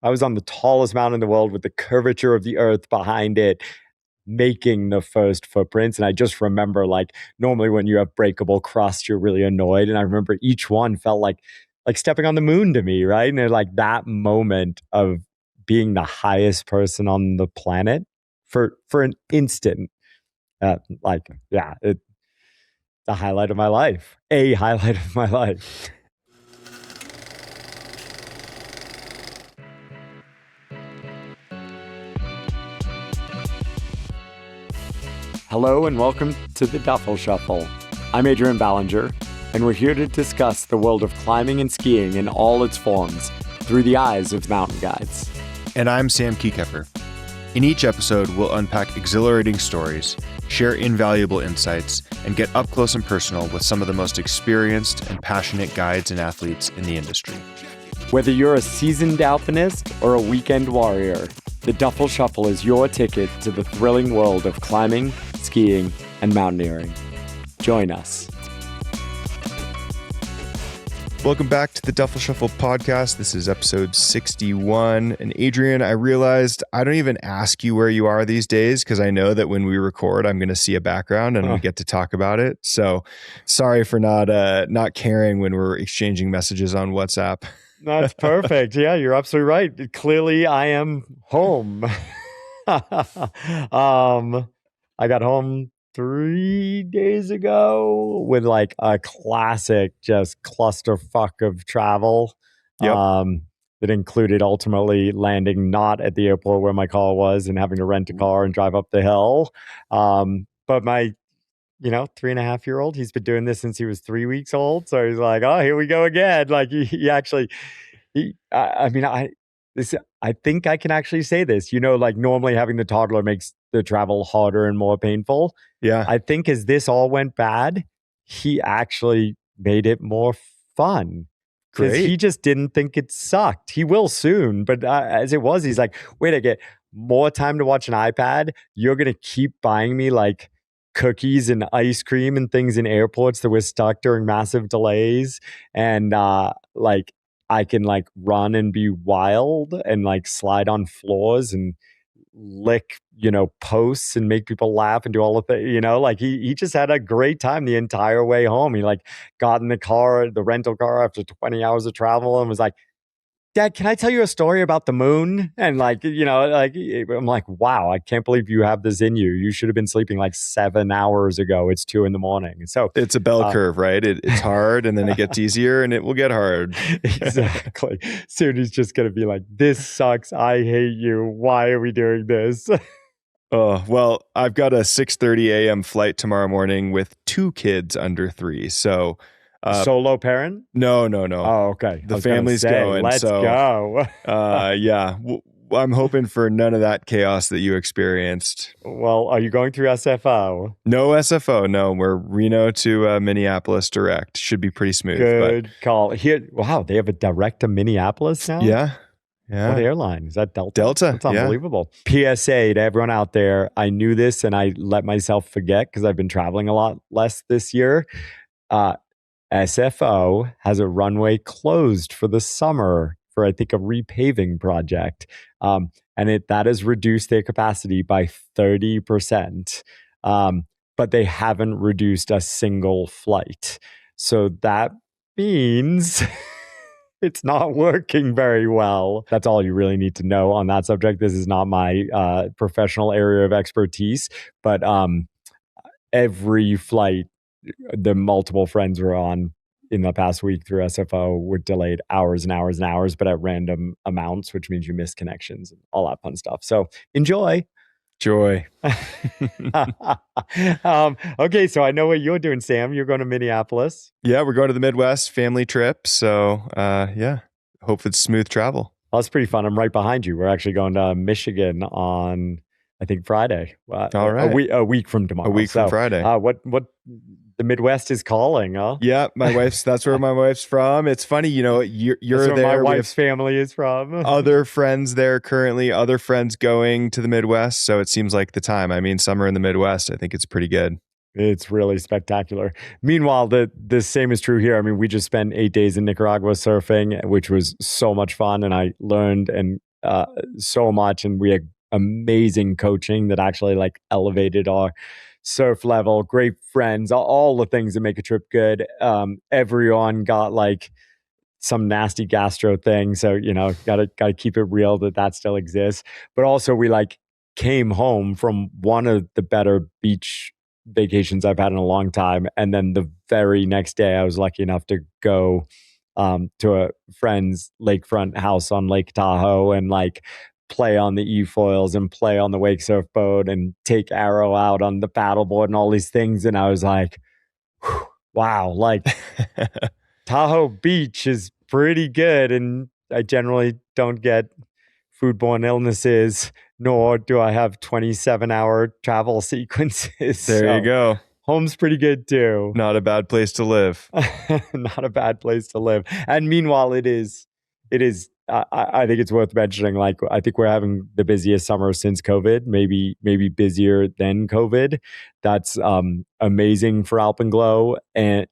I was on the tallest mountain in the world with the curvature of the earth behind it, making the first footprints. And I just remember, like, normally when you have breakable crust, you're really annoyed. And I remember each one felt like stepping on the moon to me, right? And like that moment of being the highest person on the planet for an instant, it's the highlight of my life, a highlight of my life. Hello and welcome to the Duffel Shuffle. I'm Adrian Ballinger, and we're here to discuss the world of climbing and skiing in all its forms through the eyes of mountain guides. And I'm Sam Kiekefer. In each episode, we'll unpack exhilarating stories, share invaluable insights, and get up close and personal with some of the most experienced and passionate guides and athletes in the industry. Whether you're a seasoned alpinist or a weekend warrior, the Duffel Shuffle is your ticket to the thrilling world of climbing, skiing, and mountaineering. Join us. Welcome back to the Duffel Shuffle podcast. This is episode 61. And Adrian, I realized I don't even ask you where you are these days because I know that when we record, I'm going to see a background and we get to talk about it. So sorry for not caring when we're exchanging messages on WhatsApp. That's perfect. Yeah, you're absolutely right. Clearly, I am home. I got home 3 days ago with like a classic just clusterfuck of travel. Yep. That included ultimately landing not at the airport where my car was and having to rent a car and drive up the hill. But my 3.5-year-old, he's been doing this since he was 3 weeks old. So he's like, oh, here we go again. Like I think I can actually say this, like normally having the toddler makes the travel harder and more painful. Yeah. I think as this all went bad, he actually made it more fun. Because he just didn't think it sucked. He will soon. But as it was, he's like, wait, I get more time to watch an iPad. You're going to keep buying me like cookies and ice cream and things in airports that we're stuck during massive delays. And I can like run and be wild and like slide on floors and lick, posts and make people laugh and do all of that, he just had a great time the entire way home. He like got in the rental car after 20 hours of travel and was like, Dad, can I tell you a story about the moon? And I'm like, wow, I can't believe you have this in you. You should have been sleeping like 7 hours ago. It's 2 a.m. So it's a bell curve, right? It's hard and then it gets easier and it will get hard. Exactly. Soon he's just going to be like, this sucks. I hate you. Why are we doing this? Oh, well, I've got a 6:30 a.m. flight tomorrow morning with 2 kids under 3. So solo parent? No. Oh, okay. The family's going. Let's go. Yeah. I'm hoping for none of that chaos that you experienced. Well, are you going through SFO? No SFO. No, we're Reno to Minneapolis direct. Should be pretty smooth. Good call. Here, wow, they have a direct to Minneapolis now? Yeah. What airline? Is that Delta? Delta. That's unbelievable. Yeah. PSA to everyone out there. I knew this and I let myself forget because I've been traveling a lot less this year. SFO has a runway closed for the summer for, I think, a repaving project. And that has reduced their capacity by 30%. But they haven't reduced a single flight. So that means it's not working very well. That's all you really need to know on that subject. This is not my professional area of expertise, but every flight the multiple friends were on in the past week through SFO were delayed hours and hours and hours, but at random amounts, which means you miss connections and all that fun stuff. So enjoy. Joy. Okay, so I know what you're doing, Sam. You're going to Minneapolis. Yeah, we're going to the Midwest family trip. So hope it's smooth travel. Oh, that's pretty fun. I'm right behind you. We're actually going to Michigan on, I think, Friday. All right. A week from tomorrow. From Friday. What the Midwest is calling, huh? Yeah, that's where my wife's from. It's funny, you're that's where there. My wife's family is from. Other friends there currently, other friends going to the Midwest. So it seems like the time. I mean, summer in the Midwest, I think it's pretty good. It's really spectacular. Meanwhile, the same is true here. I mean, we just spent 8 days in Nicaragua surfing, which was so much fun. And I learned and so much, and we had amazing coaching that actually like elevated our surf level. Great friends, all the things that make a trip good. Everyone got like some nasty gastro thing, so gotta keep it real that still exists. But also, we like came home from one of the better beach vacations I've had in a long time, and then the very next day I was lucky enough to go to a friend's lakefront house on Lake Tahoe and like play on the e-foils and play on the wake surf boat and take arrow out on the paddleboard and all these things. And I was like, wow, like Tahoe Beach is pretty good. And I generally don't get foodborne illnesses, nor do I have 27-hour travel sequences. There you go. Home's pretty good too. Not a bad place to live. Not a bad place to live. And meanwhile, it is. I think it's worth mentioning. Like, I think we're having the busiest summer since COVID. Maybe busier than COVID. That's amazing for Alpenglow, and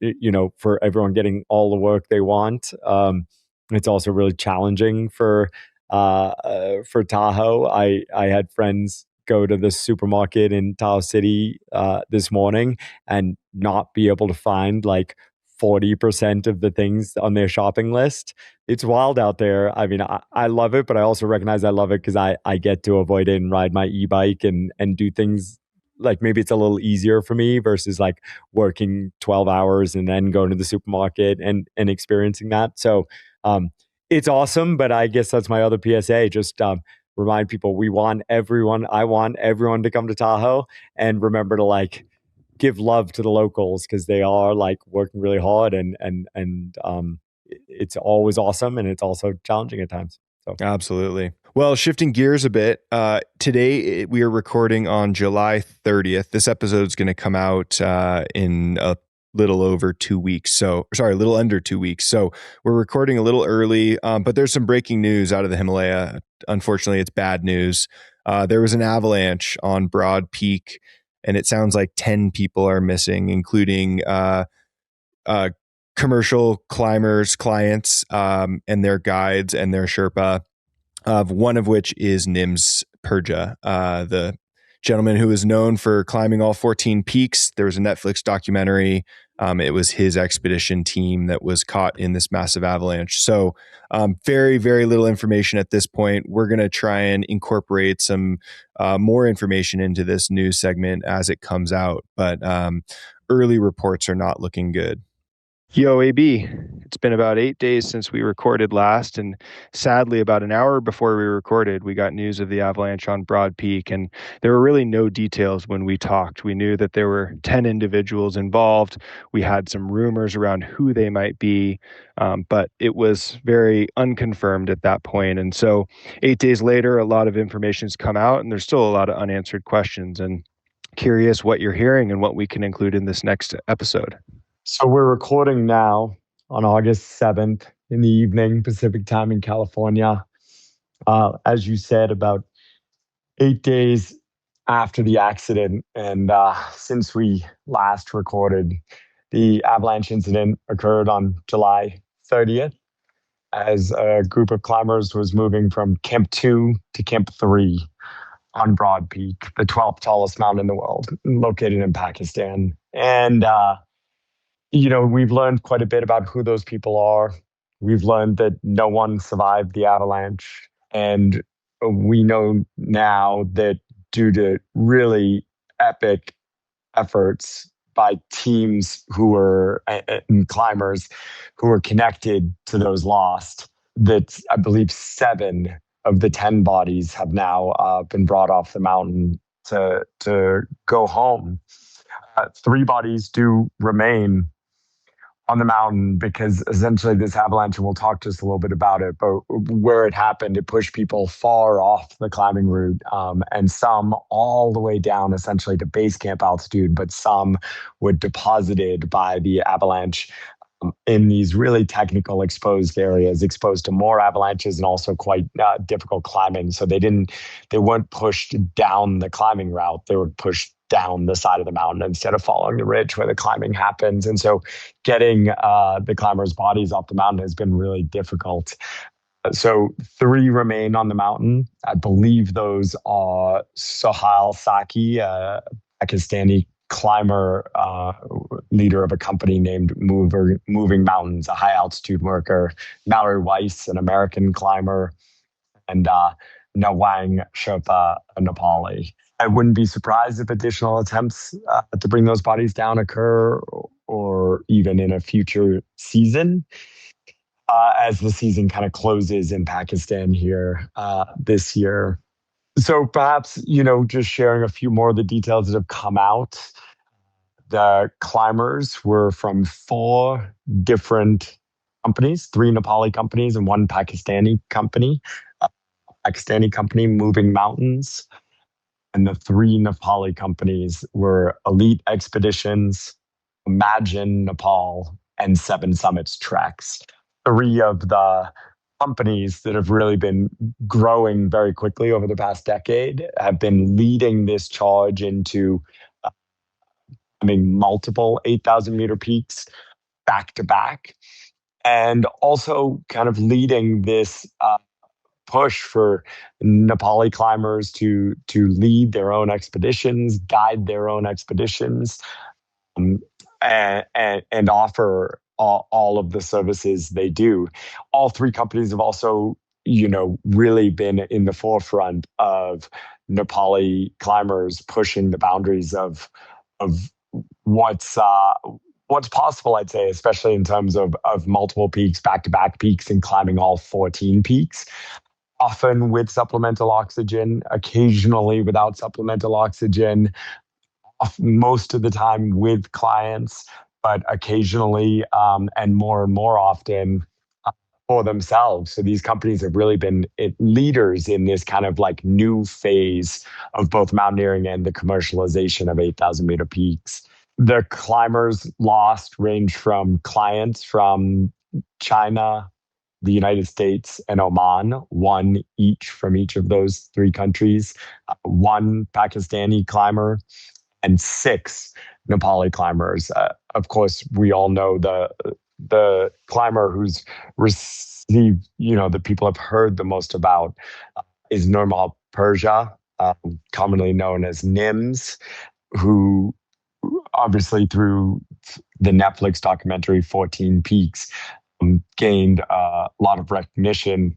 for everyone getting all the work they want. It's also really challenging for Tahoe. I had friends go to the supermarket in Tahoe City this morning and not be able to find like 40% of the things on their shopping list. It's wild out there. I mean, I love it, but I also recognize I love it because I get to avoid it and ride my e-bike and do things like maybe it's a little easier for me versus like working 12 hours and then going to the supermarket and experiencing that. So it's awesome, but I guess that's my other PSA. Just remind people I want everyone to come to Tahoe, and remember to like give love to the locals because they are like working really hard and it's always awesome, and it's also challenging at times. So absolutely. Well, shifting gears a bit, today we are recording on July 30th. This episode is going to come out in a little over 2 weeks. A little under 2 weeks. So we're recording a little early, but there's some breaking news out of the Himalaya. Unfortunately, it's bad news. There was an avalanche on Broad Peak, and it sounds like 10 people are missing, including commercial climbers, clients, and their guides and their Sherpa, one of which is Nims Purja, the gentleman who is known for climbing all 14 peaks. There was a Netflix documentary. It was his expedition team that was caught in this massive avalanche. So very, very little information at this point. We're going to try and incorporate some more information into this news segment as it comes out. But early reports are not looking good. Yo, AB, it's been about 8 days since we recorded last, and sadly, about an hour before we recorded, we got news of the avalanche on Broad Peak, and there were really no details when we talked. We knew that there were 10 individuals involved. We had some rumors around who they might be, but it was very unconfirmed at that point. And so 8 days later, a lot of information's come out, and there's still a lot of unanswered questions, and curious what you're hearing and what we can include in this next episode. So we're recording now on August 7th in the evening, Pacific time in California. As you said, about 8 days after the accident. And since we last recorded, the avalanche incident occurred on July 30th as a group of climbers was moving from Camp 2 to Camp 3 on Broad Peak, the 12th tallest mountain in the world, located in Pakistan. And we've learned quite a bit about who those people are. We've learned that no one survived the avalanche. And we know now that due to really epic efforts by teams who were and climbers who were connected to those lost, that I believe 7 of the 10 bodies have now been brought off the mountain to go home. 3 bodies do remain on the mountain because essentially this avalanche, and we'll talk just a little bit about it, but where it happened, it pushed people far off the climbing route, and some all the way down essentially to base camp altitude, but some were deposited by the avalanche in these really technical exposed areas, exposed to more avalanches and also quite difficult climbing. So they weren't pushed down the climbing route. They were pushed down the side of the mountain instead of following the ridge where the climbing happens. And so getting the climbers' bodies off the mountain has been really difficult. So 3 remain on the mountain. I believe those are Sohail Saki, a Pakistani climber, leader of a company named Moving Mountains, a high altitude worker. Mallory Weiss, an American climber, and Nawang Sherpa, a Nepali. I wouldn't be surprised if additional attempts to bring those bodies down occur, or even in a future season, as the season kind of closes in Pakistan here this year. So perhaps, just sharing a few more of the details that have come out. The climbers were from 4 different companies, 3 Nepali companies and 1 Pakistani company. Pakistani company, Moving Mountains, and the 3 Nepali companies were Elite Expeditions, Imagine Nepal, and Seven Summits Treks. 3 of the companies that have really been growing very quickly over the past decade have been leading this charge into multiple 8,000 meter peaks back to back, and also kind of leading this push for Nepali climbers to lead their own expeditions, guide their own expeditions, um, and offer all of the services they do. All 3 companies have also, really been in the forefront of Nepali climbers pushing the boundaries of what's possible, I'd say, especially in terms of multiple peaks, back to back peaks, and climbing all 14 peaks. Often with supplemental oxygen, occasionally without supplemental oxygen, most of the time with clients, but occasionally and more often for themselves. So these companies have really been leaders in this kind of like new phase of both mountaineering and the commercialization of 8,000 meter peaks. The climbers lost range from clients from China, the United States, and Oman, 1 each from each of those 3 countries, 1 Pakistani climber, and 6 Nepali climbers. Of course, we all know the climber who's received, the people have heard the most about is Nims Purja, commonly known as Nims, who obviously through the Netflix documentary 14 Peaks gained a lot of recognition.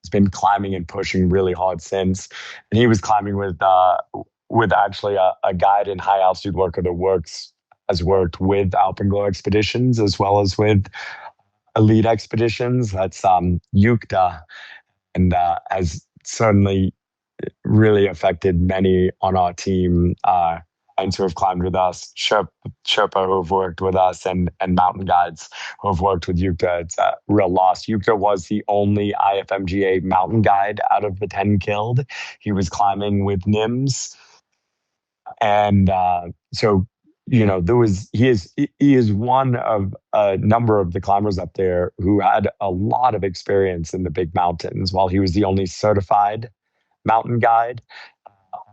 He's been climbing and pushing really hard since, and he was climbing with actually a guide and high altitude worker that has worked with alpine expeditions as well as with elite expeditions. That's Yukta, and has certainly really affected many on our team. Who have climbed with us, Sherpa who have worked with us, and mountain guides who have worked with Yukta. It's a real loss. Yukta was the only IFMGA mountain guide out of the 10 killed. He was climbing with Nims. And so, he is one of a number of the climbers up there who had a lot of experience in the big mountains, while he was the only certified mountain guide.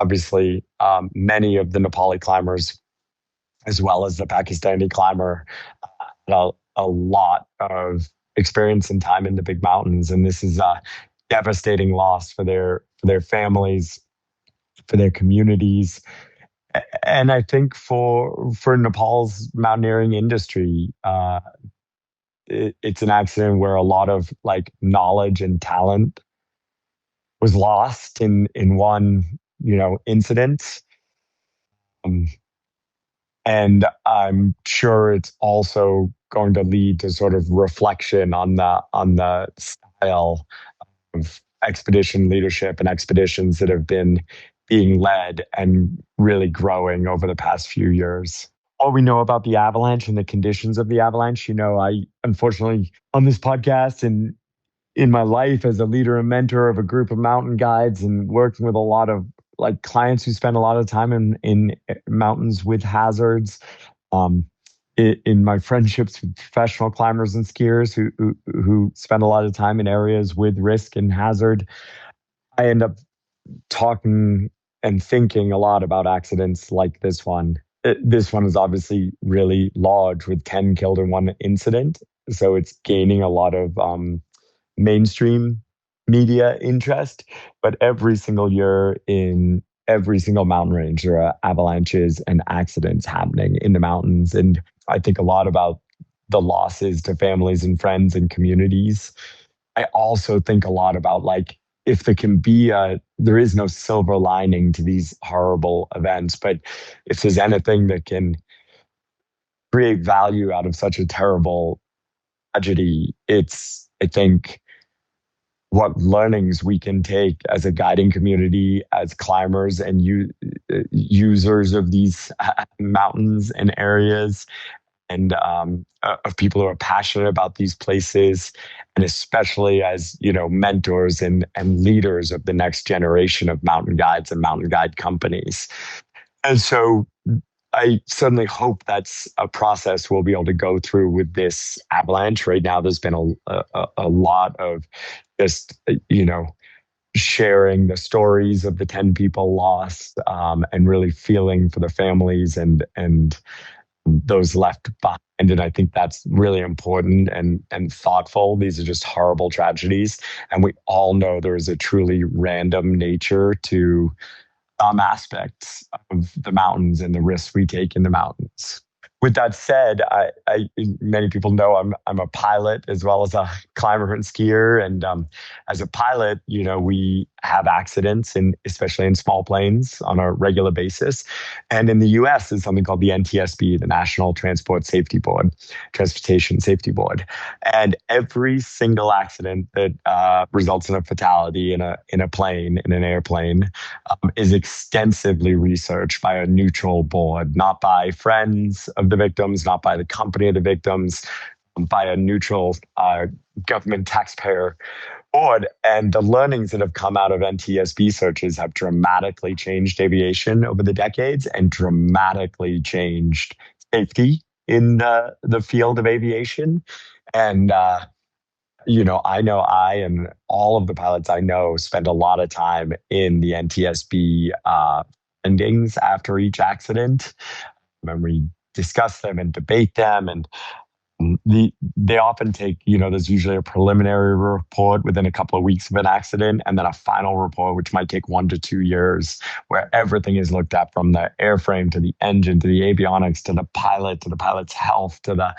Obviously, many of the Nepali climbers, as well as the Pakistani climber, had a lot of experience and time in the big mountains, and this is a devastating loss for their families, for their communities, and I think for Nepal's mountaineering industry. It's an accident where a lot of like knowledge and talent was lost in one incident. And I'm sure it's also going to lead to sort of reflection on the style of expedition leadership and expeditions that have been being led and really growing over the past few years. All we know about the avalanche and the conditions of the avalanche, I unfortunately on this podcast and in my life as a leader and mentor of a group of mountain guides and working with a lot of like clients who spend a lot of time in mountains with hazards, in my friendships with professional climbers and skiers who spend a lot of time in areas with risk and hazard, I end up talking and thinking a lot about accidents like this one. This one is obviously really large with 10 killed in one incident. So it's gaining a lot of mainstream media interest, but every single year in every single mountain range, there are avalanches and accidents happening in the mountains. And I think a lot about the losses to families and friends and communities. I also think a lot about like, if there is no silver lining to these horrible events, but if there's anything that can create value out of such a terrible tragedy, it's, I think, what learnings we can take as a guiding community, as climbers and users of these mountains and areas, and of people who are passionate about these places, and especially as mentors and leaders of the next generation of mountain guides and mountain guide companies. And so I certainly hope that's a process we'll be able to go through with this avalanche. Right now, there's been a lot of just, sharing the stories of the 10 people lost, and really feeling for the families and those left behind. And I think that's really important and thoughtful. These are just horrible tragedies. And we all know there is a truly random nature to some aspects of the mountains and the risks we take in the mountains. With that said, many people know I'm a pilot as well as a climber and skier. And as a pilot, we have accidents, especially in small planes, on a regular basis. And in the U.S., there's something called the NTSB, the National Transportation Safety Board. And every single accident that results in a fatality in a plane, in an airplane, is extensively researched by a neutral board, not by friends of the victims, not by the company of the victims, by a neutral government taxpayer board. And the learnings that have come out of NTSB searches have dramatically changed aviation over the decades and dramatically changed safety in the field of aviation. And I know I and all of the pilots I know spend a lot of time in the NTSB endings after each accident. And we discuss them and debate them. And they often take, there's usually a preliminary report within a couple of weeks of an accident, and then a final report, which might take 1 to 2 years, where everything is looked at from the airframe to the engine to the avionics to the pilot to the pilot's health to the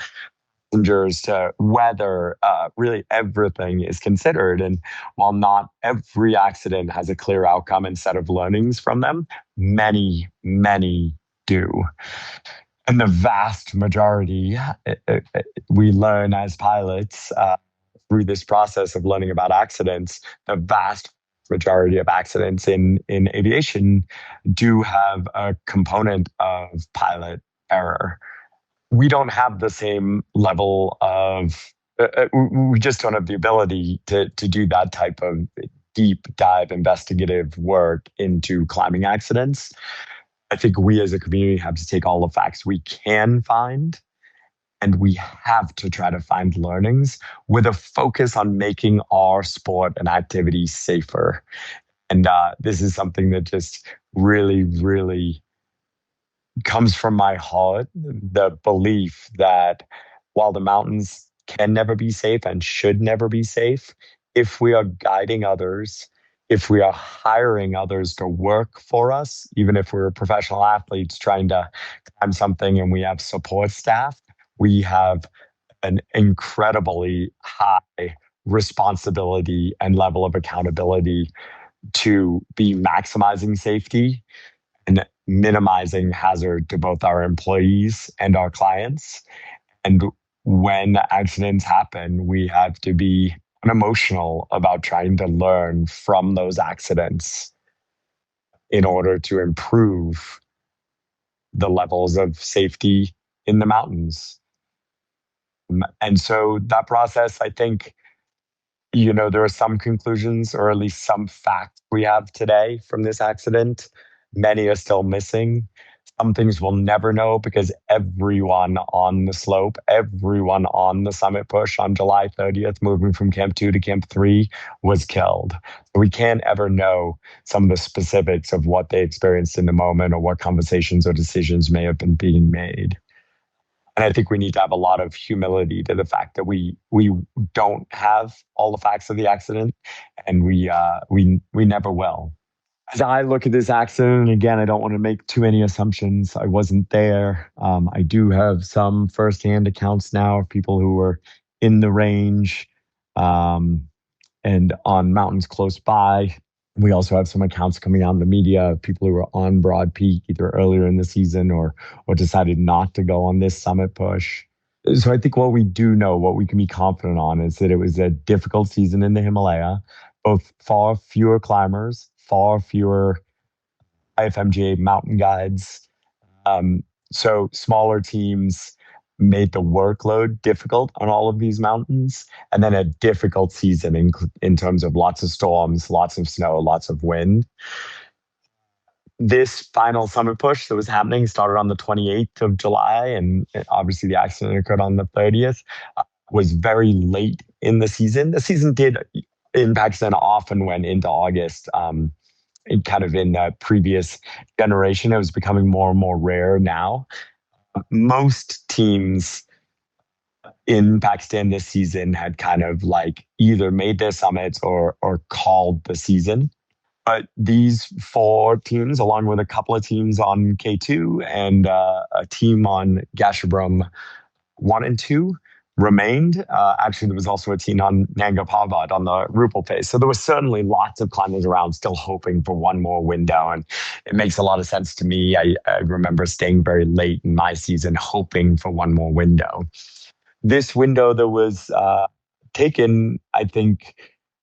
passengers to weather. Really everything is considered. And while not every accident has a clear outcome and set of learnings from them, many, many do. And the vast majority, we learn as pilots through this process of learning about accidents, the vast majority of accidents in aviation do have a component of pilot error. We don't have the same level of, we just don't have the ability to do that type of deep dive investigative work into climbing accidents. I think we as a community have to take all the facts we can find, and we have to try to find learnings with a focus on making our sport and activity safer. And this is something that just really, really comes from my heart, the belief that while the mountains can never be safe and should never be safe, if we are guiding others, if we are hiring others to work for us, even if we're professional athletes trying to climb something and we have support staff, we have an incredibly high responsibility and level of accountability to be maximizing safety and minimizing hazard to both our employees and our clients. And when accidents happen, we have to be unemotional about trying to learn from those accidents in order to improve the levels of safety in the mountains. And so that process, I think, there are some conclusions or at least some facts we have today from this accident. Many are still missing. Some things we'll never know because everyone on the slope, everyone on the summit push on July 30th, moving from Camp 2 to Camp 3, was killed. We can't ever know some of the specifics of what they experienced in the moment or what conversations or decisions may have been being made. And I think we need to have a lot of humility to the fact that we don't have all the facts of the accident, and we never will. As I look at this accident, and again, I don't want to make too many assumptions. I wasn't there. I do have some firsthand accounts now of people who were in the range and on mountains close by. We also have some accounts coming out in the media of people who were on Broad Peak either earlier in the season or decided not to go on this summit push. So I think what we do know, what we can be confident on, is that it was a difficult season in the Himalaya. Both far fewer climbers, far fewer IFMGA mountain guides. So smaller teams made the workload difficult on all of these mountains, and then a difficult season in terms of lots of storms, lots of snow, lots of wind. This final summit push that was happening started on the 28th of July, and obviously the accident occurred on the 30th, was very late in the season. The season did in Pakistan often went into August. Kind of in the previous generation, it was becoming more and more rare now. Most teams in Pakistan this season had kind of like either made their summits or called the season. But these four teams, along with a couple of teams on K2 and a team on Gasherbrum 1 and 2, remained. Actually, there was also a team on Nanga Parbat on the Rupal phase. So there was certainly lots of climbers around still hoping for one more window. And it makes a lot of sense to me. I remember staying very late in my season hoping for one more window. This window that was taken, I think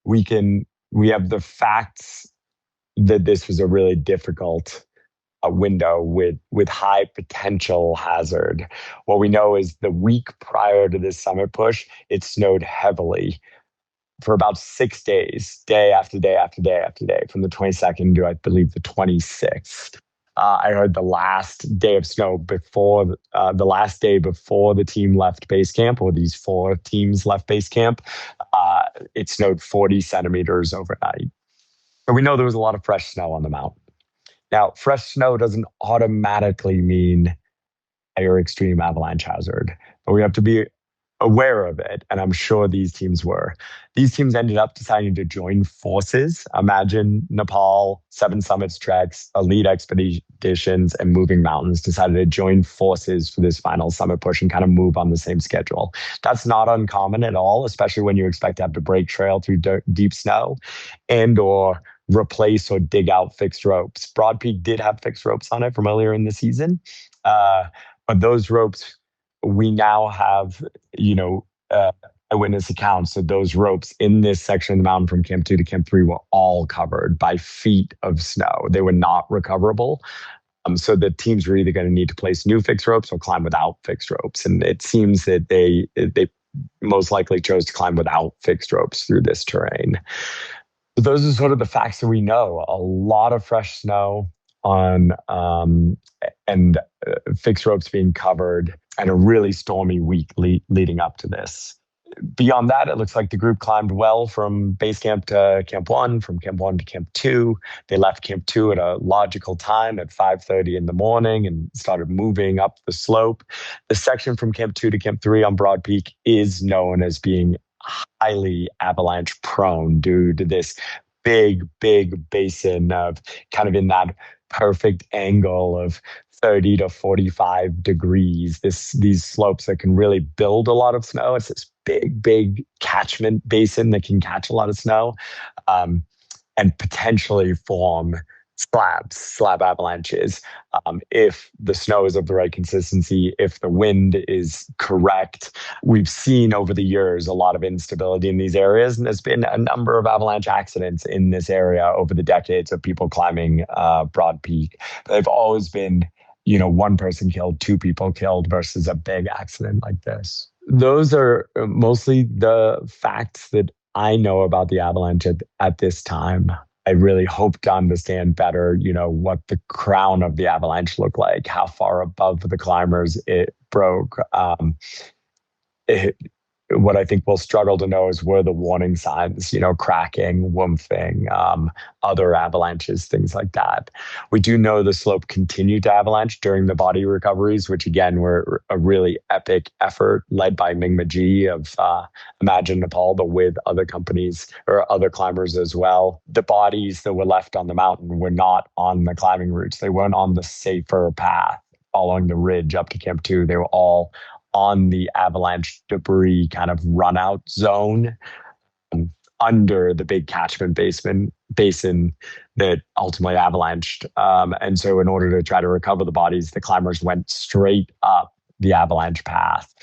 we have the facts that this was a really difficult window with high potential hazard. What we know is the week prior to this summit push, it snowed heavily for about 6 days, day after day after day after day, from the 22nd to, I believe, the 26th. I heard the last day of snow before the last day before the team left base camp, or these four teams left base camp, it snowed 40 centimeters overnight. So we know there was a lot of fresh snow on the mountain. Now, fresh snow doesn't automatically mean higher extreme avalanche hazard, but we have to be aware of it. And I'm sure these teams were. These teams ended up deciding to join forces. Imagine Nepal, Seven Summits Treks, Elite Expeditions, and Moving Mountains decided to join forces for this final summit push and kind of move on the same schedule. That's not uncommon at all, especially when you expect to have to break trail through deep snow and or replace or dig out fixed ropes. Broad Peak did have fixed ropes on it from earlier in the season, but those ropes, we now have, eyewitness accounts that those ropes in this section of the mountain from Camp 2 to Camp 3 were all covered by feet of snow. They were not recoverable. So the teams were either going to need to place new fixed ropes or climb without fixed ropes. And it seems that they most likely chose to climb without fixed ropes through this terrain. So those are sort of the facts that we know. A lot of fresh snow on and fixed ropes being covered, and a really stormy week leading up to this. Beyond that, it looks like the group climbed well from base camp to Camp 1, from Camp 1 to Camp 2. They left Camp 2 at a logical time at 5:30 in the morning and started moving up the slope. The section from Camp 2 to Camp 3 on Broad Peak is known as being highly avalanche prone due to this big basin of kind of in that perfect angle of 30 to 45 degrees. These slopes that can really build a lot of snow. It's this big catchment basin that can catch a lot of snow, and potentially form slab avalanches if the snow is of the right consistency, if the wind is correct. We've seen over the years a lot of instability in these areas, and there's been a number of avalanche accidents in this area over the decades of people climbing Broad Peak. They've always been, one person killed, two people killed versus a big accident like this. Those are mostly the facts that I know about the avalanche at this time. I really hope to understand better, what the crown of the avalanche looked like, how far above the climbers it broke. what I think we'll struggle to know is where the warning signs, cracking, womping, other avalanches, things like that. We do know the slope continued to avalanche during the body recoveries, which again were a really epic effort led by Mingma Ji of Imagine Nepal, but with other companies or other climbers as well. The bodies that were left on the mountain were not on the climbing routes. They weren't on the safer path following the ridge up to Camp 2. They were all on the avalanche debris kind of run out zone under the big catchment basin that ultimately avalanched. And so in order to try to recover the bodies, the climbers went straight up the avalanche path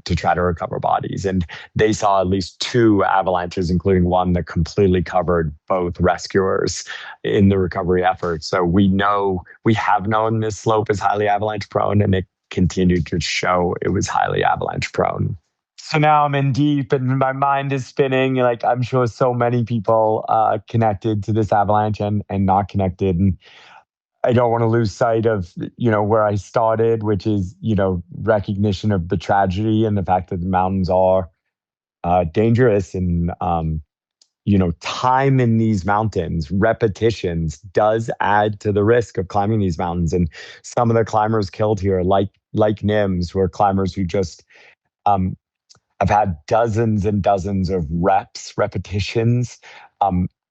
to try to recover bodies. And they saw at least 2 avalanches, including one that completely covered both rescuers in the recovery effort. So we have known this slope is highly avalanche prone, and it continued to show it was highly avalanche prone. So now I'm in deep and my mind is spinning. Like I'm sure so many people connected to this avalanche and not connected. And I don't want to lose sight of, where I started, which is, recognition of the tragedy and the fact that the mountains are dangerous and, time in these mountains, repetitions does add to the risk of climbing these mountains. And some of the climbers killed here, like Nims, were climbers who just have had dozens and dozens of repetitions,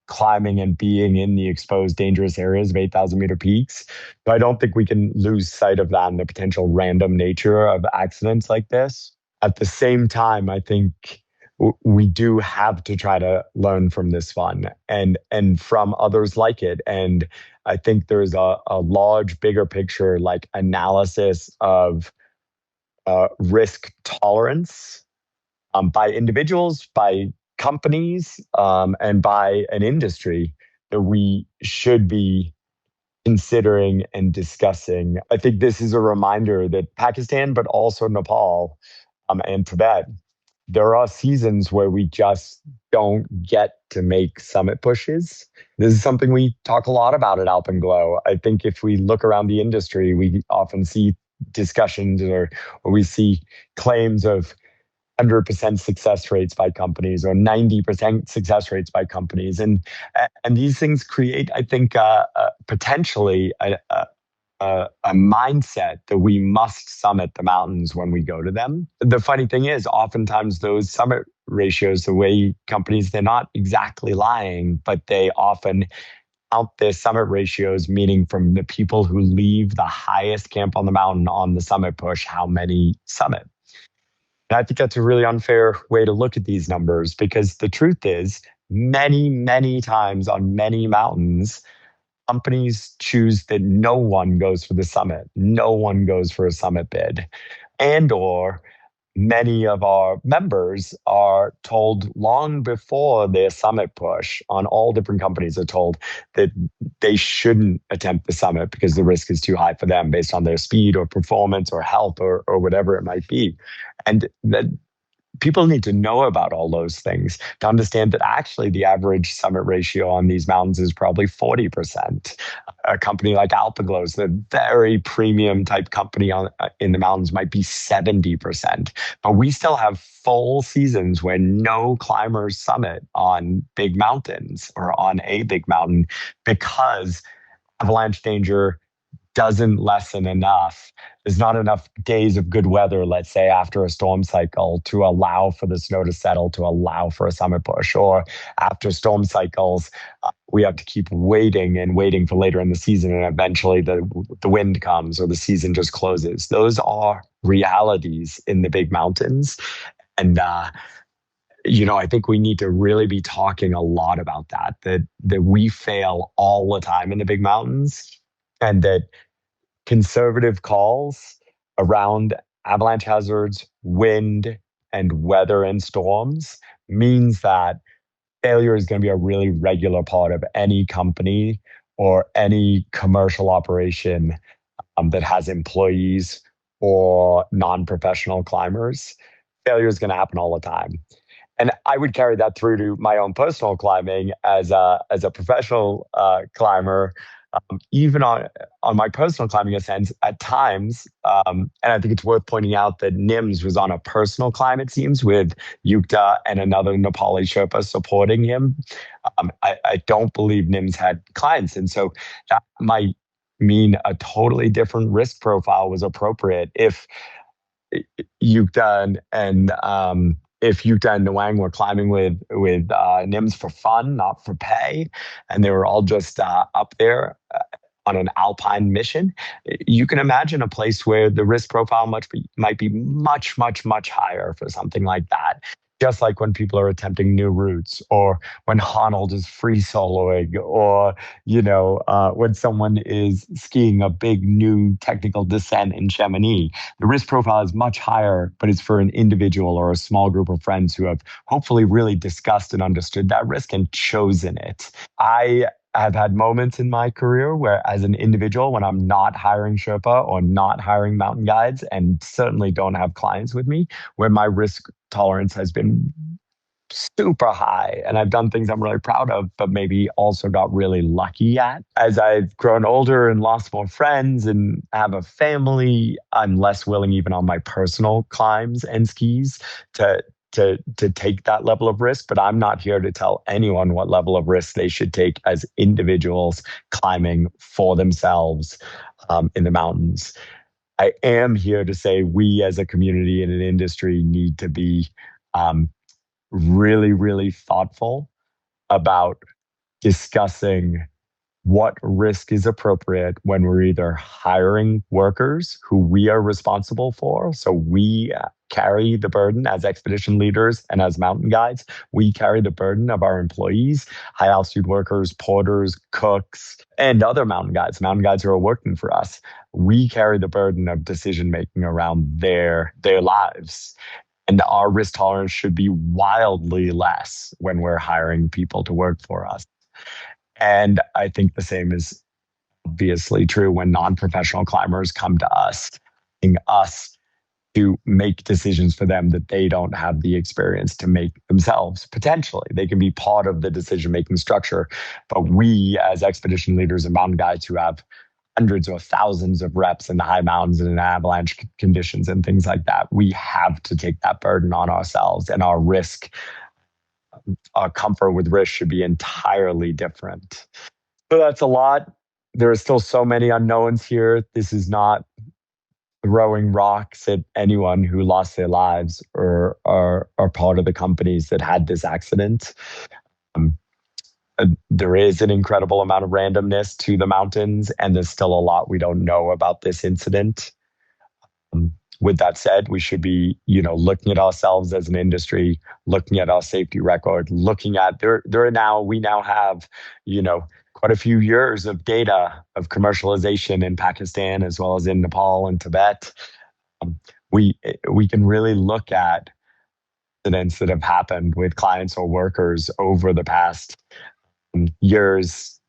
climbing and being in the exposed dangerous areas of 8,000-meter peaks. But I don't think we can lose sight of that and the potential random nature of accidents like this. At the same time, I think we do have to try to learn from this fun and from others like it. And I think there's a large, bigger picture, like analysis of risk tolerance by individuals, by companies, and by an industry that we should be considering and discussing. I think this is a reminder that Pakistan, but also Nepal and Tibet, there are seasons where we just don't get to make summit pushes. This is something we talk a lot about at Alpenglow. I think if we look around the industry, we often see discussions or we see claims of 100% success rates by companies or 90% success rates by companies. And these things create, I think, potentially a mindset that we must summit the mountains when we go to them. The funny thing is, oftentimes those summit ratios, the way companies, they're not exactly lying, but they often count their summit ratios, meaning from the people who leave the highest camp on the mountain on the summit push, how many summit. And I think that's a really unfair way to look at these numbers because the truth is, many, many times on many mountains, companies choose that no one goes for the summit. No one goes for a summit bid. And or many of our members are told long before their summit push on all different companies are told that they shouldn't attempt the summit because the risk is too high for them based on their speed or performance or health or whatever it might be. And that people need to know about all those things to understand that actually the average summit ratio on these mountains is probably 40%. A company like Alpenglow, the very premium type company in the mountains, might be 70%. But we still have full seasons where no climbers summit on big mountains or on a big mountain because avalanche danger doesn't lessen enough. There's not enough days of good weather, let's say, after a storm cycle to allow for the snow to settle, to allow for a summit push. Or after storm cycles, we have to keep waiting and waiting for later in the season, and eventually the wind comes or the season just closes. Those are realities in the big mountains. And I think we need to really be talking a lot about that we fail all the time in the big mountains, and that conservative calls around avalanche hazards, wind, and weather and storms means that failure is going to be a really regular part of any company or any commercial operation that has employees or non-professional climbers. Failure is going to happen all the time. And I would carry that through to my own personal climbing as a professional climber. Even on my personal climbing ascents, at times, and I think it's worth pointing out that Nims was on a personal climb, it seems, with Yukta and another Nepali Sherpa supporting him. I don't believe Nims had clients, and so that might mean a totally different risk profile was appropriate Yukta if Yukta and Nwang were climbing with Nims for fun, not for pay, and they were all just up there on an alpine mission, you can imagine a place where the risk profile might be much, much, much higher for something like that. Just like when people are attempting new routes, or when Honnold is free soloing, or when someone is skiing a big new technical descent in Chamonix. The risk profile is much higher, but it's for an individual or a small group of friends who have hopefully really discussed and understood that risk and chosen it. I've had moments in my career where, as an individual, when I'm not hiring Sherpa or not hiring mountain guides, and certainly don't have clients with me, where my risk tolerance has been super high. And I've done things I'm really proud of, but maybe also got really lucky at. As I've grown older and lost more friends and have a family, I'm less willing, even on my personal climbs and skis, to take that level of risk. But I'm not here to tell anyone what level of risk they should take as individuals climbing for themselves in the mountains. I am here to say we as a community and an industry need to be really, really thoughtful about discussing what risk is appropriate when we're either hiring workers who we are responsible for. So we carry the burden as expedition leaders and as mountain guides. We carry the burden of our employees, high altitude workers, porters, cooks, and other mountain guides who are working for us. We carry the burden of decision making around their lives. And our risk tolerance should be wildly less when we're hiring people to work for us. And I think the same is obviously true when non-professional climbers come to us, asking us to make decisions for them that they don't have the experience to make themselves. Potentially, they can be part of the decision-making structure, but we as expedition leaders and mountain guides who have hundreds or thousands of reps in the high mountains and in avalanche conditions and things like that, we have to take that burden on ourselves, and our comfort with risk should be entirely different. So that's a lot. There are still so many unknowns here. This is not throwing rocks at anyone who lost their lives or are part of the companies that had this accident. There is an incredible amount of randomness to the mountains, and there's still a lot we don't know about this incident. With that said, we should be, looking at ourselves as an industry, looking at our safety record, looking at we now have, quite a few years of data of commercialization in Pakistan as well as in Nepal and Tibet. We can really look at incidents that have happened with clients or workers over the past years,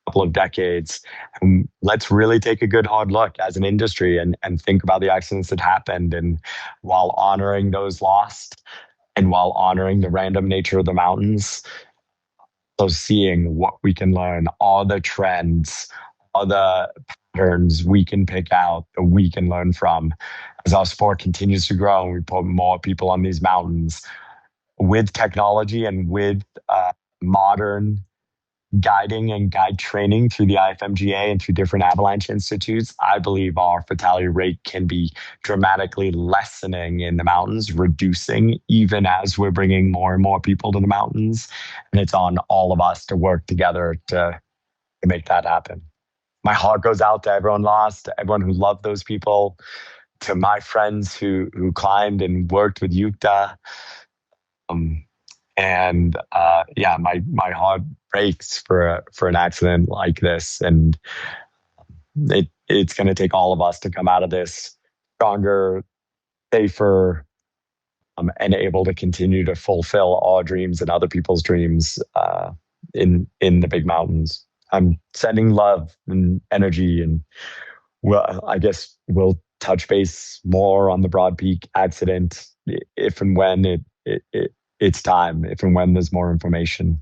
couple of decades. And let's really take a good hard look as an industry and think about the accidents that happened, and while honoring those lost and while honoring the random nature of the mountains. So seeing what we can learn, all the trends, all the patterns we can pick out that we can learn from as our sport continues to grow and we put more people on these mountains with technology and with modern guiding and guide training through the IFMGA and through different avalanche institutes. I believe our fatality rate can be dramatically lessening in the mountains, reducing even as we're bringing more and more people to the mountains. And it's on all of us to work together to make that happen. My heart goes out to everyone lost, to everyone who loved those people, to my friends who climbed and worked with Yukta. My heart breaks for an accident like this, and it's going to take all of us to come out of this stronger, safer, and able to continue to fulfill our dreams and other people's dreams in the big mountains. I'm sending love and energy, and I guess we'll touch base more on the Broad Peak accident if and when it's time, if and when there's more information.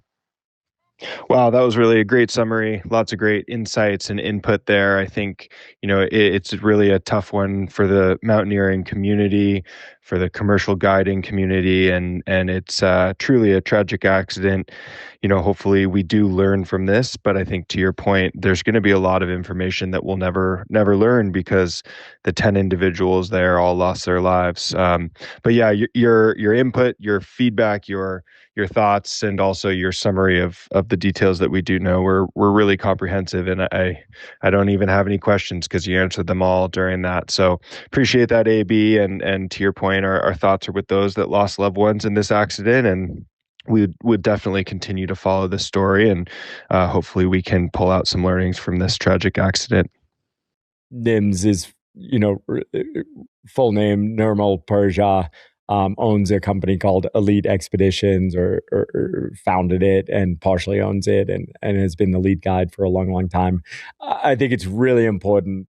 Wow, that was really a great summary. Lots of great insights and input there. I think, it's really a tough one for the mountaineering community, for the commercial guiding community, and it's truly a tragic accident. Hopefully we do learn from this, but I think to your point, there's going to be a lot of information that we'll never learn because the 10 individuals there all lost their lives. But yeah, your input, your feedback, your thoughts, and also your summary of the details that we do know were really comprehensive, and I don't even have any questions because you answered them all during that. So appreciate that, AB, and to your point, our thoughts are with those that lost loved ones in this accident, and we would definitely continue to follow this story, and hopefully we can pull out some learnings from this tragic accident. Nims is, full name Nims Purja, owns a company called Elite Expeditions, or founded it and partially owns it, and has been the lead guide for a long time. I think it's really important.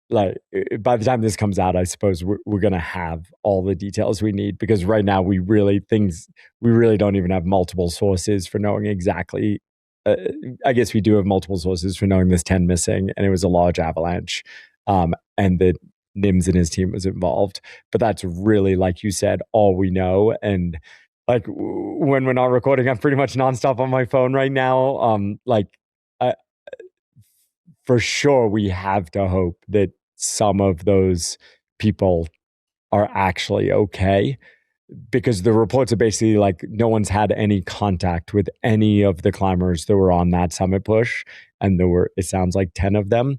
Like, by the time this comes out, I suppose we're going to have all the details we need, because right now we really don't even have multiple sources for knowing exactly. I guess we do have multiple sources for knowing there's 10 missing, and it was a large avalanche, and that Nims and his team was involved. But that's really, like you said, all we know. And like, when we're not recording, I'm pretty much nonstop on my phone right now. I, for sure, we have to hope that some of those people are actually okay, because the reports are basically like no one's had any contact with any of the climbers that were on that summit push, and there were, it sounds like, 10 of them.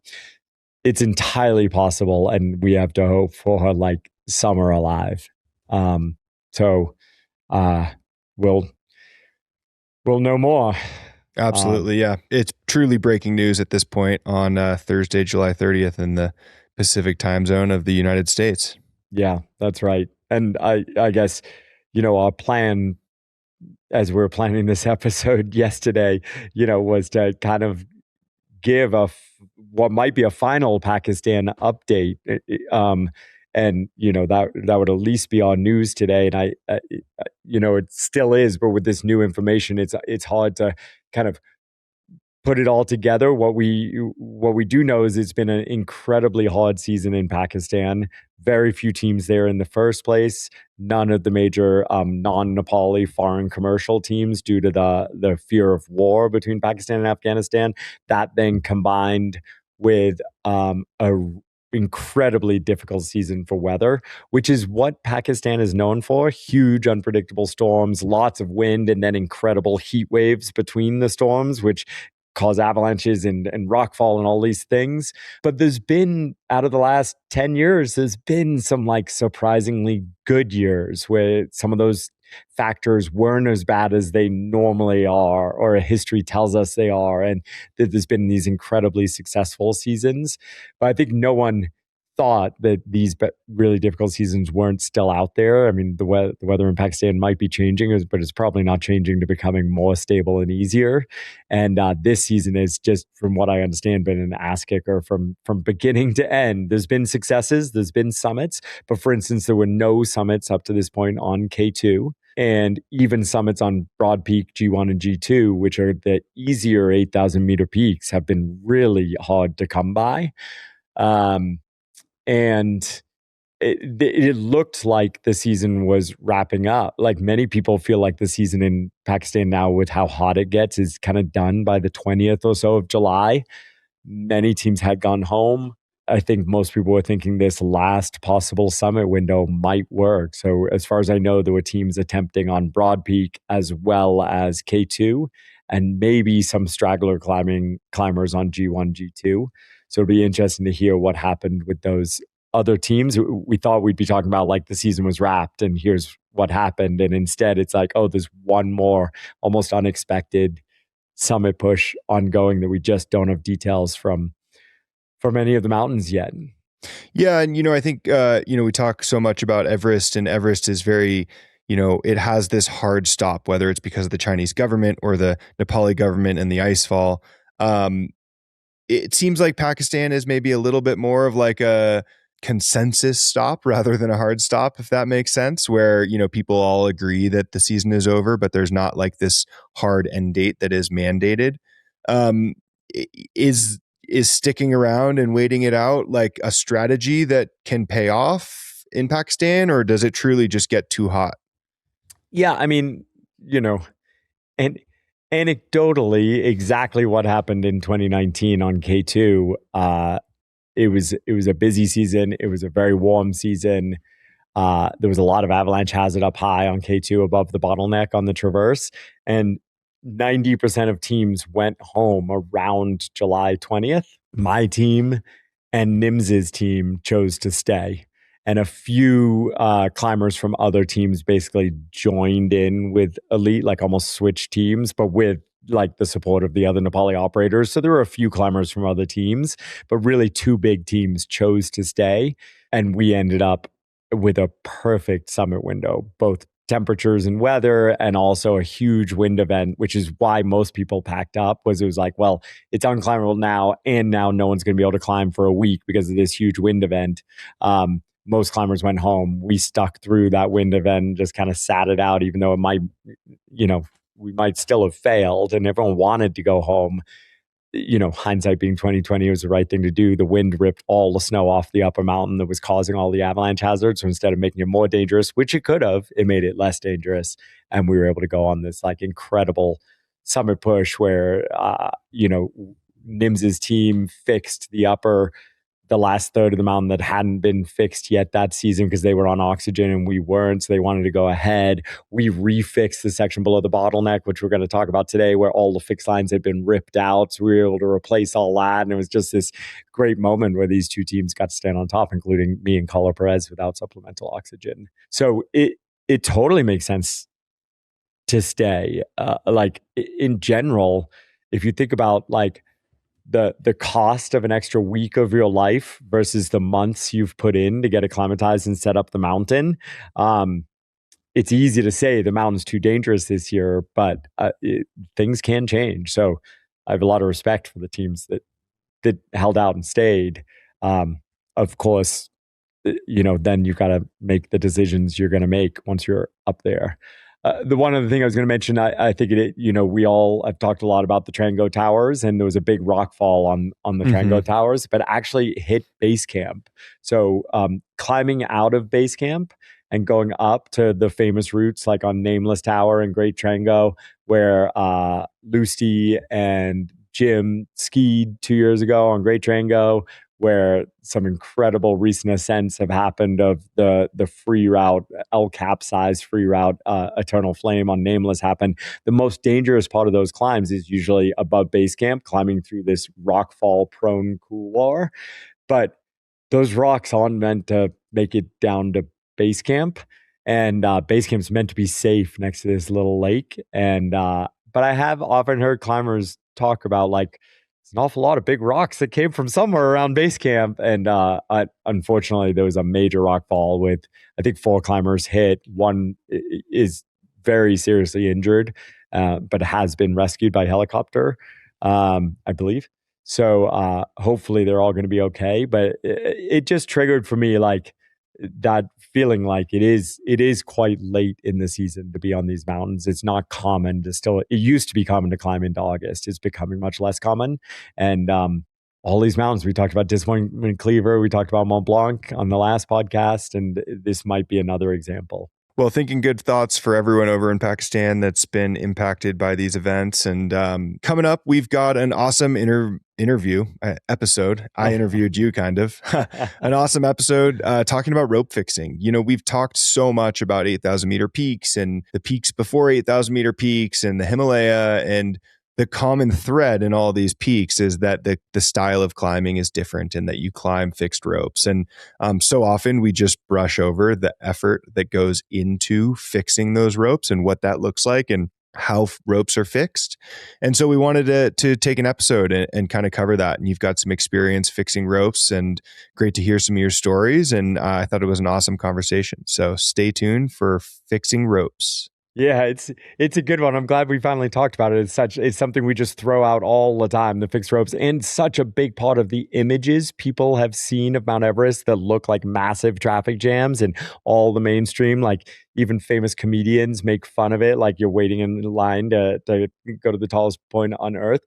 It's entirely possible, and we have to hope for like some are alive. So we'll know more. Absolutely, yeah. It's truly breaking news at this point on Thursday, July 30th in the Pacific time zone of the United States. Yeah, that's right. And I guess, our plan as we were planning this episode yesterday, was to kind of give what might be a final Pakistan update. And that would at least be on news today. And it still is, but with this new information, it's hard to kind of put it all together. What we do know is it's been an incredibly hard season in Pakistan. Very few teams there in the first place. None of the major non-Nepali foreign commercial teams, due to the fear of war between Pakistan and Afghanistan. That then combined with a incredibly difficult season for weather, which is what Pakistan is known for. Huge unpredictable storms, lots of wind, and then incredible heat waves between the storms, which cause avalanches and rockfall and all these things. But there's been, out of the last 10 years, there's been some like surprisingly good years where some of those factors weren't as bad as they normally are, or history tells us they are, and that there's been these incredibly successful seasons. But I think no one thought that these really difficult seasons weren't still out there. I mean, the weather in Pakistan might be changing, but it's probably not changing to becoming more stable and easier. And this season is just, from what I understand, been an ass kicker from beginning to end. There's been successes, there's been summits, but for instance, there were no summits up to this point on K2. And even summits on Broad Peak, G1 and G2, which are the easier 8,000 meter peaks, have been really hard to come by. And it looked like the season was wrapping up. Like, many people feel like the season in Pakistan now, with how hot it gets, is kind of done by the 20th or so of July. Many teams had gone home. I think most people were thinking this last possible summit window might work. So as far as I know, there were teams attempting on Broad Peak as well as K2, and maybe some straggler climbers on G1, G2. So it'll be interesting to hear what happened with those other teams. We thought we'd be talking about like the season was wrapped and here's what happened. And instead it's like, oh, there's one more almost unexpected summit push ongoing that we just don't have details from any of the mountains yet. Yeah. And, I think, we talk so much about Everest, and Everest is very, it has this hard stop, whether it's because of the Chinese government or the Nepali government and the icefall. It seems like Pakistan is maybe a little bit more of like a consensus stop rather than a hard stop, if that makes sense, where, people all agree that the season is over, but there's not like this hard end date that is mandated. Um, is sticking around and waiting it out like a strategy that can pay off in Pakistan, or does it truly just get too hot? Yeah, I mean, and anecdotally, exactly what happened in 2019 on K2. It was a busy season. It was a very warm season. There was a lot of avalanche hazard up high on K2 above the bottleneck on the traverse, and 90% of teams went home around July 20th. My team and Nims's team chose to stay. And a few climbers from other teams basically joined in with Elite, like almost switched teams, but with like the support of the other Nepali operators. So there were a few climbers from other teams, but really two big teams chose to stay. And we ended up with a perfect summit window, both temperatures and weather, and also a huge wind event, which is why most people packed up. Was it was like, well, it's unclimbable now, and now no one's going to be able to climb for a week because of this huge wind event. Most climbers went home. We stuck through that wind event, just kind of sat it out, even though it might, we might still have failed, and everyone wanted to go home. Hindsight being 2020, it was the right thing to do. The wind ripped all the snow off the upper mountain that was causing all the avalanche hazards. So instead of making it more dangerous, which it could have, it made it less dangerous. And we were able to go on this like incredible summit push where, Nims's team fixed the last third of the mountain that hadn't been fixed yet that season because they were on oxygen and we weren't. So they wanted to go ahead. We refixed the section below the bottleneck, which we're going to talk about today, where all the fixed lines had been ripped out. So we were able to replace all that. And it was just this great moment where these two teams got to stand on top, including me and Color Perez without supplemental oxygen. So it totally makes sense to stay. Like in general, if you think about like the cost of an extra week of your life versus the months you've put in to get acclimatized and set up the mountain. It's easy to say the mountain's too dangerous this year, but things can change. So I have a lot of respect for the teams that held out and stayed. Of course, then you've got to make the decisions you're going to make once you're up there. The one other thing I was going to mention, I think we all have talked a lot about the Trango Towers, and there was a big rock fall on the Trango Towers, but actually hit base camp. So climbing out of base camp and going up to the famous routes like on Nameless Tower and Great Trango, where Lusty and Jim skied 2 years ago on Great Trango, where some incredible recent ascents have happened of the free route, El Capsize free route, Eternal Flame on Nameless happened. The most dangerous part of those climbs is usually above base camp, climbing through this rockfall prone couloir. But those rocks aren't meant to make it down to base camp. And base camp's meant to be safe next to this little lake. And but I have often heard climbers talk about like, it's an awful lot of big rocks that came from somewhere around base camp. And unfortunately, there was a major rock fall with, I think, 4 climbers hit. One is very seriously injured, but has been rescued by helicopter, I believe. So hopefully they're all going to be okay. But it just triggered for me like that feeling like it is quite late in the season to be on these mountains. It's not common to still, it used to be common to climb into August. It's becoming much less common. And all these mountains, we talked about Disappointment Cleaver, we talked about Mont Blanc on the last podcast, and this might be another example. Well, thinking good thoughts for everyone over in Pakistan that's been impacted by these events. And coming up, we've got an awesome interview episode. I interviewed you, kind of. An awesome episode talking about rope fixing. We've talked so much about 8,000 meter peaks and the peaks before 8,000 meter peaks and the Himalaya, and the common thread in all these peaks is that the style of climbing is different and that you climb fixed ropes. And so often we just brush over the effort that goes into fixing those ropes and what that looks like and how ropes are fixed. And so we wanted to take an episode and kind of cover that. And you've got some experience fixing ropes, and great to hear some of your stories. And I thought it was an awesome conversation. So stay tuned for Fixing Ropes. Yeah, it's a good one. I'm glad we finally talked about it. It's something we just throw out all the time, the fixed ropes, and such a big part of the images people have seen of Mount Everest that look like massive traffic jams and all the mainstream, like even famous comedians make fun of it, like you're waiting in line to go to the tallest point on Earth.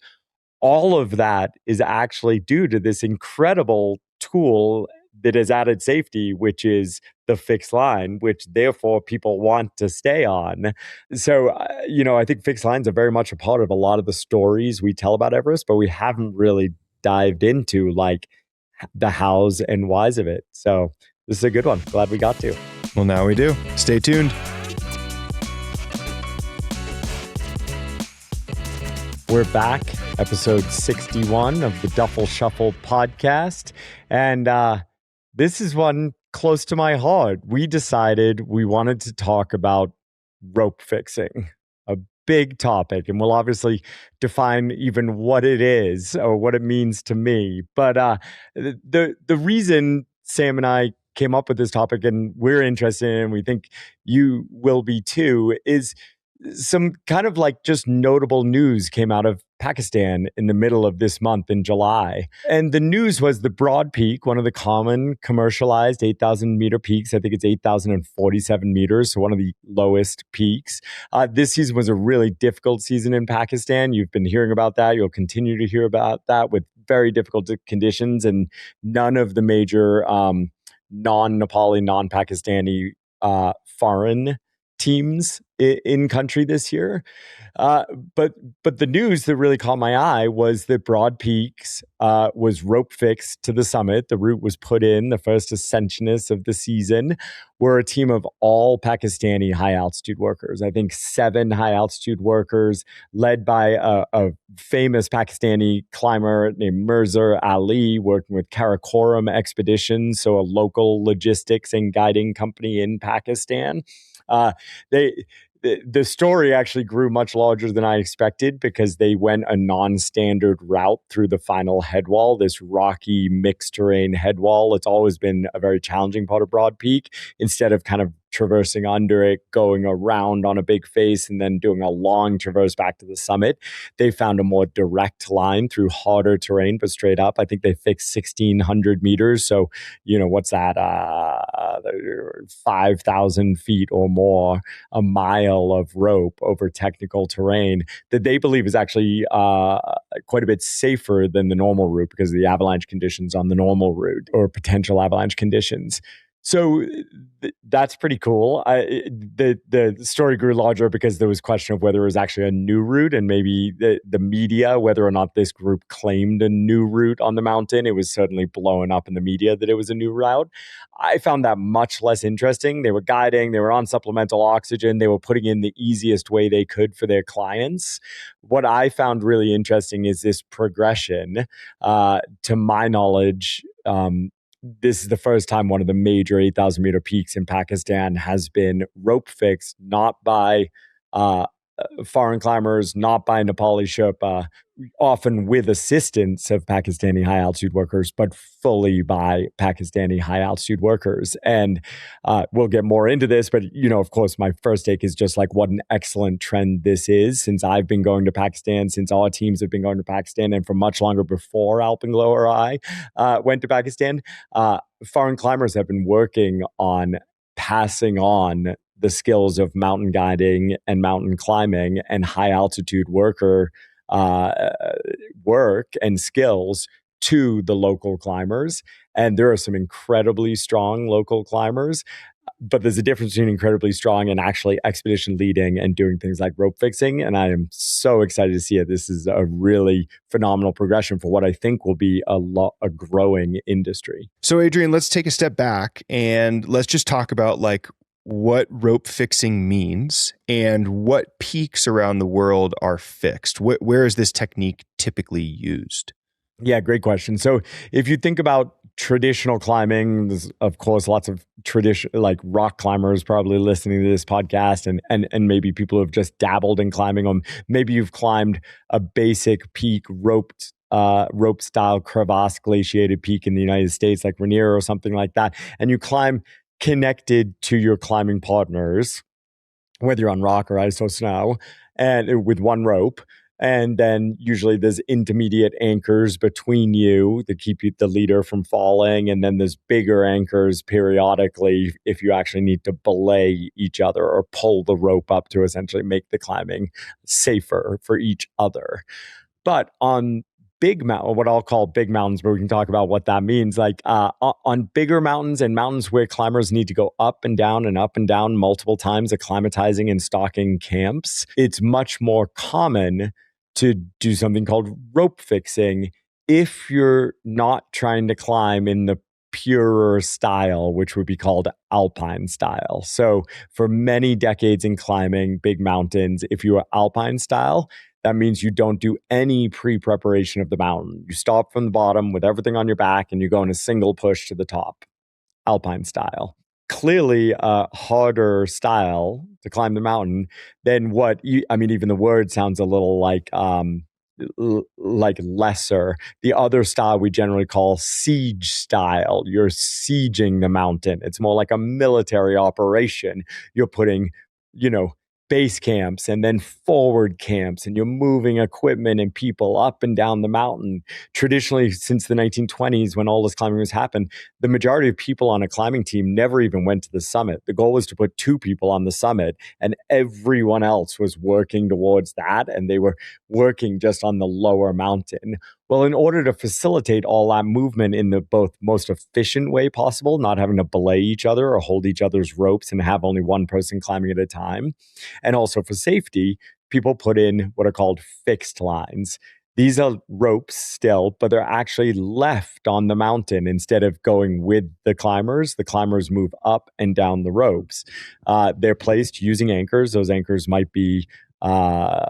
All of that is actually due to this incredible tool that has added safety, which is the fixed line, which therefore people want to stay on. So, I think fixed lines are very much a part of a lot of the stories we tell about Everest, but we haven't really dived into like the hows and whys of it. So, this is a good one. Glad we got to. Well, now we do. Stay tuned. We're back, episode 61 of the Duffel Shuffle podcast. And this is one close to my heart. We decided we wanted to talk about rope fixing, a big topic. And we'll obviously define even what it is or what it means to me. But the reason Sam and I came up with this topic and we're interested in, and we think you will be too, is some kind of like just notable news came out of Pakistan in the middle of this month in July. And the news was the Broad Peak, one of the common commercialized 8,000 meter peaks. I think it's 8,047 meters, so one of the lowest peaks. This season was a really difficult season in Pakistan. You've been hearing about that. You'll continue to hear about that with very difficult conditions, and none of the major non-Nepali, non-Pakistani foreign teams in country this year. But the news that really caught my eye was that Broad Peaks was rope fixed to the summit. The route was put in. The first ascensionists of the season were a team of all Pakistani high altitude workers. I think 7 high altitude workers led by a famous Pakistani climber named Mirza Ali, working with Karakoram Expeditions, so a local logistics and guiding company in Pakistan. The story actually grew much larger than I expected because they went a non-standard route through the final head wall, this rocky mixed terrain head wall. It's always been a very challenging part of Broad Peak. Instead of kind of traversing under it, going around on a big face, and then doing a long traverse back to the summit, they found a more direct line through harder terrain, but straight up. I think they fixed 1,600 meters. So, what's that? 5,000 feet or more, a mile of rope over technical terrain that they believe is actually quite a bit safer than the normal route because of the avalanche conditions on the normal route, or potential avalanche conditions. So that's pretty cool. The story grew larger because there was question of whether it was actually a new route, and maybe the media, whether or not this group claimed a new route on the mountain. It was certainly blowing up in the media that it was a new route. I found that much less interesting. They were guiding, they were on supplemental oxygen, they were putting in the easiest way they could for their clients. What I found really interesting is this progression. To my knowledge, this is the first time one of the major 8,000 meter peaks in Pakistan has been rope fixed, not by foreign climbers, not by Nepali Sherpa, often with assistance of Pakistani high altitude workers, but fully by Pakistani high altitude workers. And we'll get more into this, but of course, my first take is just like what an excellent trend this is. Since I've been going to Pakistan, since our teams have been going to Pakistan, and for much longer before Alpenglow or I went to Pakistan, foreign climbers have been working on passing on the skills of mountain guiding and mountain climbing and high altitude worker work and skills to the local climbers. And there are some incredibly strong local climbers, but there's a difference between incredibly strong and actually expedition leading and doing things like rope fixing. And I am so excited to see it. This is a really phenomenal progression for what I think will be a growing industry. So Adrian, let's take a step back and let's just talk about like what rope fixing means and what peaks around the world are fixed. Where is this technique typically used? Yeah, great question. So if you think about traditional climbing, there's of course lots of traditional like rock climbers probably listening to this podcast, and maybe people who have just dabbled in climbing them. Maybe you've climbed a basic peak rope style crevasse glaciated peak in the United States, like Rainier or something like that, and you climb connected to your climbing partners whether you're on rock or ice or snow, and with one rope. And then usually there's intermediate anchors between you that keep the leader from falling. And then there's bigger anchors periodically if you actually need to belay each other or pull the rope up to essentially make the climbing safer for each other. But on big mountain, what I'll call big mountains, but we can talk about what that means. Like on bigger mountains and mountains where climbers need to go up and down multiple times, acclimatizing and stocking camps, it's much more common to do something called rope fixing if you're not trying to climb in the purer style, which would be called alpine style. So for many decades in climbing big mountains, if you are alpine style, that means you don't do any pre-preparation of the mountain. You start from the bottom with everything on your back and you go in a single push to the top, alpine style. Clearly a harder style to climb the mountain than even the word sounds a little like lesser. The other style we generally call siege style. You're sieging the mountain. It's more like a military operation. You're putting, base camps and then forward camps, and you're moving equipment and people up and down the mountain. Traditionally, since the 1920s, when all this climbing was happened, the majority of people on a climbing team never even went to the summit. The goal was to put 2 people on the summit, and everyone else was working towards that, and they were working just on the lower mountain. Well, in order to facilitate all that movement in the both most efficient way possible, not having to belay each other or hold each other's ropes and have only one person climbing at a time, and also for safety, people put in what are called fixed lines. These are ropes still, but they're actually left on the mountain instead of going with the climbers. The climbers move up and down the ropes. They're placed using anchors. Those anchors might be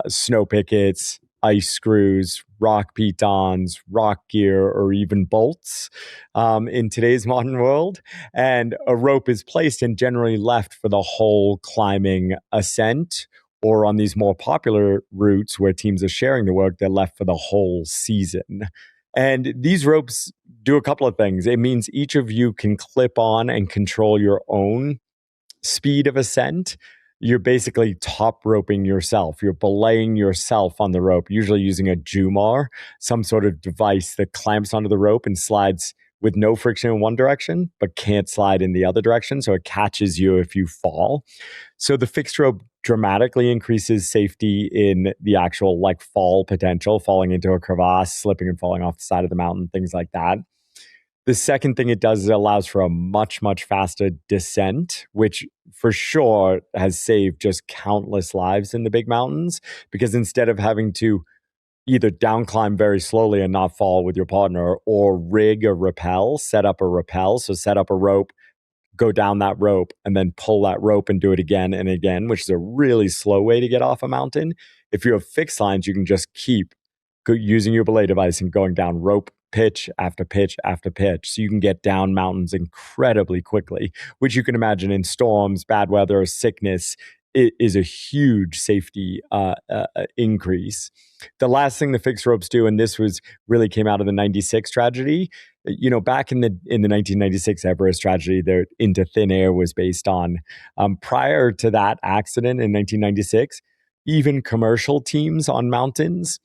snow pickets, ice screws, rock pitons, rock gear, or even bolts in today's modern world. And a rope is placed and generally left for the whole climbing ascent, or on these more popular routes where teams are sharing the work, they're left for the whole season. And these ropes do a couple of things. It means each of you can clip on and control your own speed of ascent. You're basically top roping yourself. You're belaying yourself on the rope, usually using a jumar, some sort of device that clamps onto the rope and slides with no friction in one direction, but can't slide in the other direction. So it catches you if you fall. So the fixed rope dramatically increases safety in the actual fall potential, falling into a crevasse, slipping and falling off the side of the mountain, things like that. The second thing it does is it allows for a much, much faster descent, which for sure has saved just countless lives in the big mountains, because instead of having to either down climb very slowly and not fall with your partner, or rig a rappel, set up a rappel. So set up a rope, go down that rope, and then pull that rope and do it again and again, which is a really slow way to get off a mountain. If you have fixed lines, you can just keep using your belay device and going down rope pitch after pitch after pitch. So you can get down mountains incredibly quickly, which you can imagine in storms, bad weather, sickness. It is a huge safety increase. The last thing the fixed ropes do, and this really came out of the 96 tragedy. Back in the 1996 Everest tragedy, the Into Thin Air was based on. Prior to that accident in 1996, even commercial teams on mountains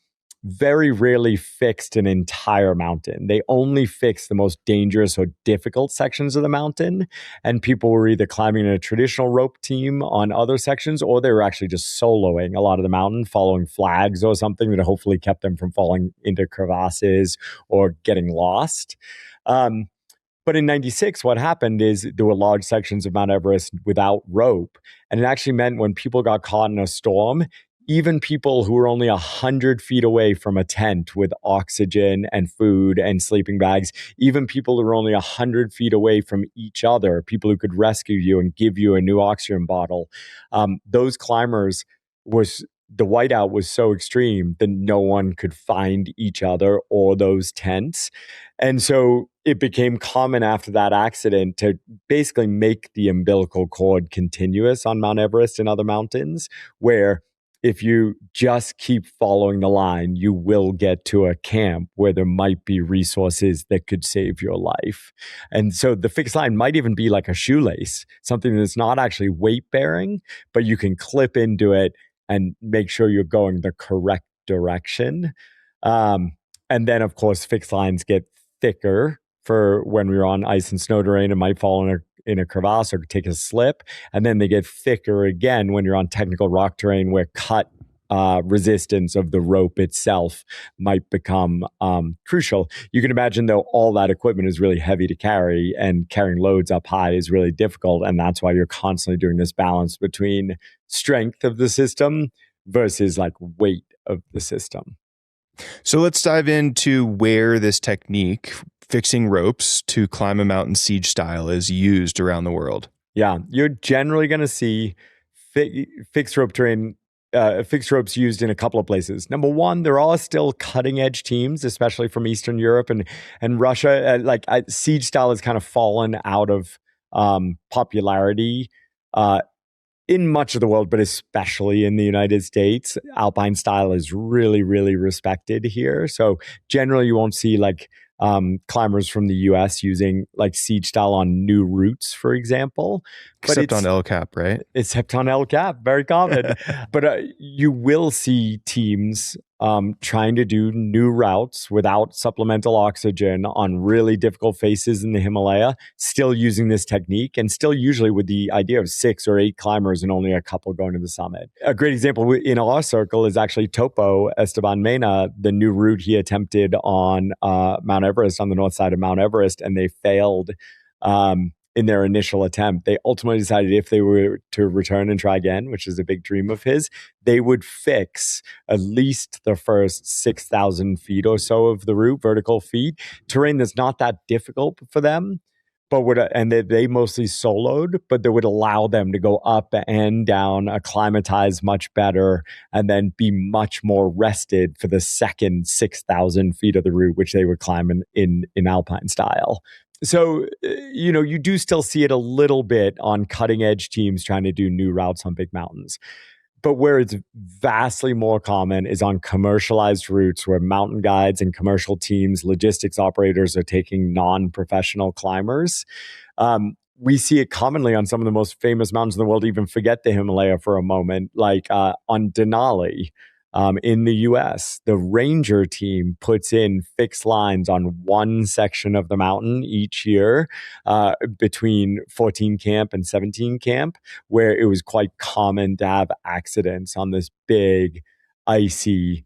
very rarely fixed an entire mountain. They only fixed the most dangerous or difficult sections of the mountain. And people were either climbing a traditional rope team on other sections, or they were actually just soloing a lot of the mountain, following flags or something that hopefully kept them from falling into crevasses or getting lost. But in 96, what happened is there were large sections of Mount Everest without rope. And it actually meant when people got caught in a storm, even people who were only 100 feet away from a tent with oxygen and food and sleeping bags, even people who were only 100 feet away from each other, people who could rescue you and give you a new oxygen bottle, those climbers the whiteout was so extreme that no one could find each other or those tents. And so it became common after that accident to basically make the umbilical cord continuous on Mount Everest and other mountains, where if you just keep following the line, you will get to a camp where there might be resources that could save your life. And so the fixed line might even be like a shoelace, something that's not actually weight bearing, but you can clip into it and make sure you're going the correct direction. And then, of course, fixed lines get thicker for when we're on ice and snow terrain. It might fall in a crevasse or take a slip. And then they get thicker again when you're on technical rock terrain where cut resistance of the rope itself might become crucial. You can imagine, though, all that equipment is really heavy to carry, and carrying loads up high is really difficult. And that's why you're constantly doing this balance between strength of the system versus like weight of the system. So let's dive into where this technique, fixing ropes to climb a mountain siege style, is used around the world. Yeah, you're generally going to see fixed ropes used in a couple of places. Number one, there are still cutting edge teams, especially from Eastern Europe and Russia. Siege style has kind of fallen out of popularity in much of the world, but especially in the United States. Alpine style is really, really respected here. So generally, you won't see like climbers from the US using like siege style on new routes, for example. Except on El Cap, right? Except on El Cap, very common. But you will see teams trying to do new routes without supplemental oxygen on really difficult faces in the Himalaya, still using this technique, and still usually with the idea of 6 or 8 climbers and only a couple going to the summit. A great example in our circle is actually Topo Esteban Mena, the new route he attempted on Mount Everest, on the north side of Mount Everest, and they failed in their initial attempt. They ultimately decided if they were to return and try again, which is a big dream of his, they would fix at least the first 6,000 feet or so of the route, vertical feet, terrain that's not that difficult for them, but they mostly soloed, but that would allow them to go up and down, acclimatize much better, and then be much more rested for the second 6,000 feet of the route, which they would climb in alpine style. So, you do still see it a little bit on cutting edge teams trying to do new routes on big mountains. But where it's vastly more common is on commercialized routes where mountain guides and commercial teams, logistics operators are taking non-professional climbers. We see it commonly on some of the most famous mountains in the world. Even forget the Himalaya for a moment, like on Denali. In the US, the ranger team puts in fixed lines on one section of the mountain each year between 14 camp and 17 camp, where it was quite common to have accidents on this big, icy,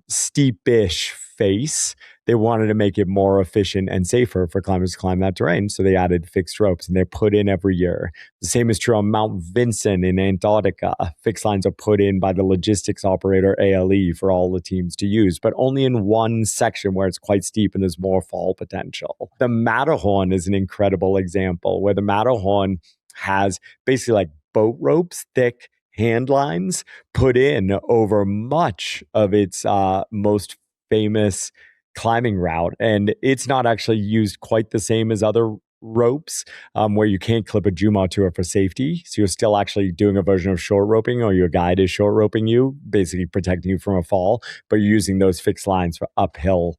steepish face. They wanted to make it more efficient and safer for climbers to climb that terrain. So they added fixed ropes, and they're put in every year. The same is true on Mount Vinson in Antarctica. Fixed lines are put in by the logistics operator ALE for all the teams to use, but only in one section where it's quite steep and there's more fall potential. The Matterhorn is an incredible example where the Matterhorn has basically like boat ropes, thick hand lines put in over much of its most famous climbing route. And it's not actually used quite the same as other ropes where you can't clip a Juma to it for safety. So you're still actually doing a version of short roping, or your guide is short roping you, basically protecting you from a fall, but you're using those fixed lines for uphill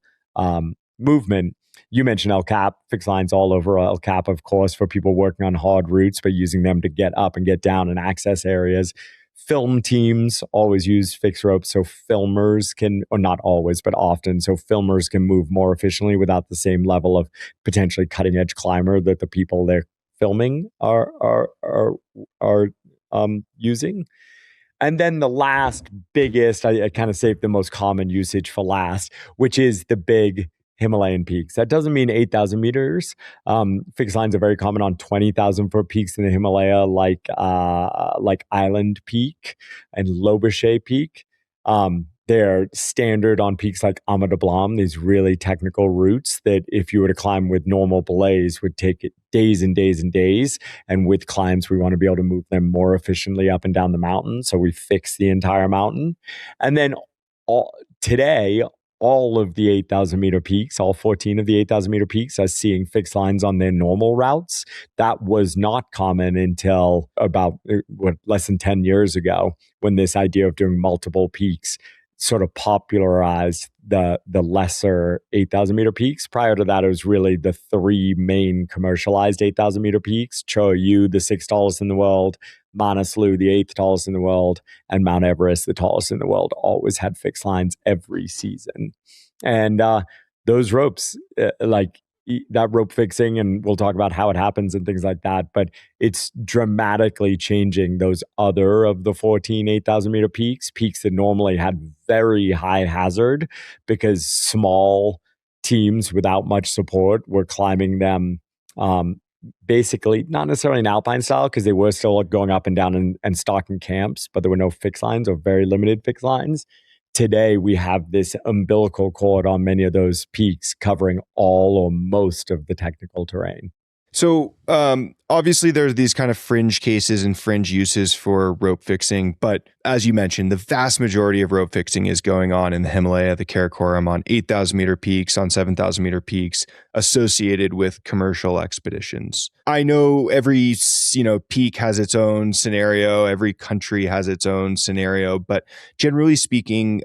movement. You mentioned El Cap, fixed lines all over El Cap, of course, for people working on hard routes, but using them to get up and get down and access areas. Film teams always use fixed ropes so filmers can, or not always, but often, so filmers can move more efficiently without the same level of potentially cutting edge climber that the people they're filming are using. And then the last biggest, I kind of saved the most common usage for last, which is the big Himalayan peaks. That doesn't mean 8,000 meters. Fixed lines are very common on 20,000 foot peaks in the Himalaya, like Island Peak and Lobuche Peak. They're standard on peaks like Ama Dablam, these really technical routes that if you were to climb with normal belays would take days and days and days. And with climbs, we want to be able to move them more efficiently up and down the mountain. So we fix the entire mountain. And then today, all of the 8,000 meter peaks, all 14 of the 8,000 meter peaks, as seeing fixed lines on their normal routes. That was not common until about less than 10 years ago, when this idea of doing multiple peaks sort of popularized the lesser 8,000 meter peaks. Prior to that, it was really the three main commercialized 8,000 meter peaks: Cho Yu, the sixth tallest in the world; Manaslu, the eighth tallest in the world; and Mount Everest, the tallest in the world. Always had fixed lines every season. And those ropes, that rope fixing, and we'll talk about how it happens and things like that, but it's dramatically changing those other of the 14 8,000 meter peaks that normally had very high hazard because small teams without much support were climbing them, basically not necessarily in alpine style, because they were still going up and down and stocking camps, but there were no fixed lines or very limited fixed lines. Today, we have this umbilical cord on many of those peaks covering all or most of the technical terrain. So obviously there's these kind of fringe cases and fringe uses for rope fixing, but as you mentioned, the vast majority of rope fixing is going on in the Himalaya, the Karakoram, on 8,000 meter peaks, on 7,000 meter peaks, associated with commercial expeditions. I know every peak has its own scenario, every country has its own scenario, but generally speaking,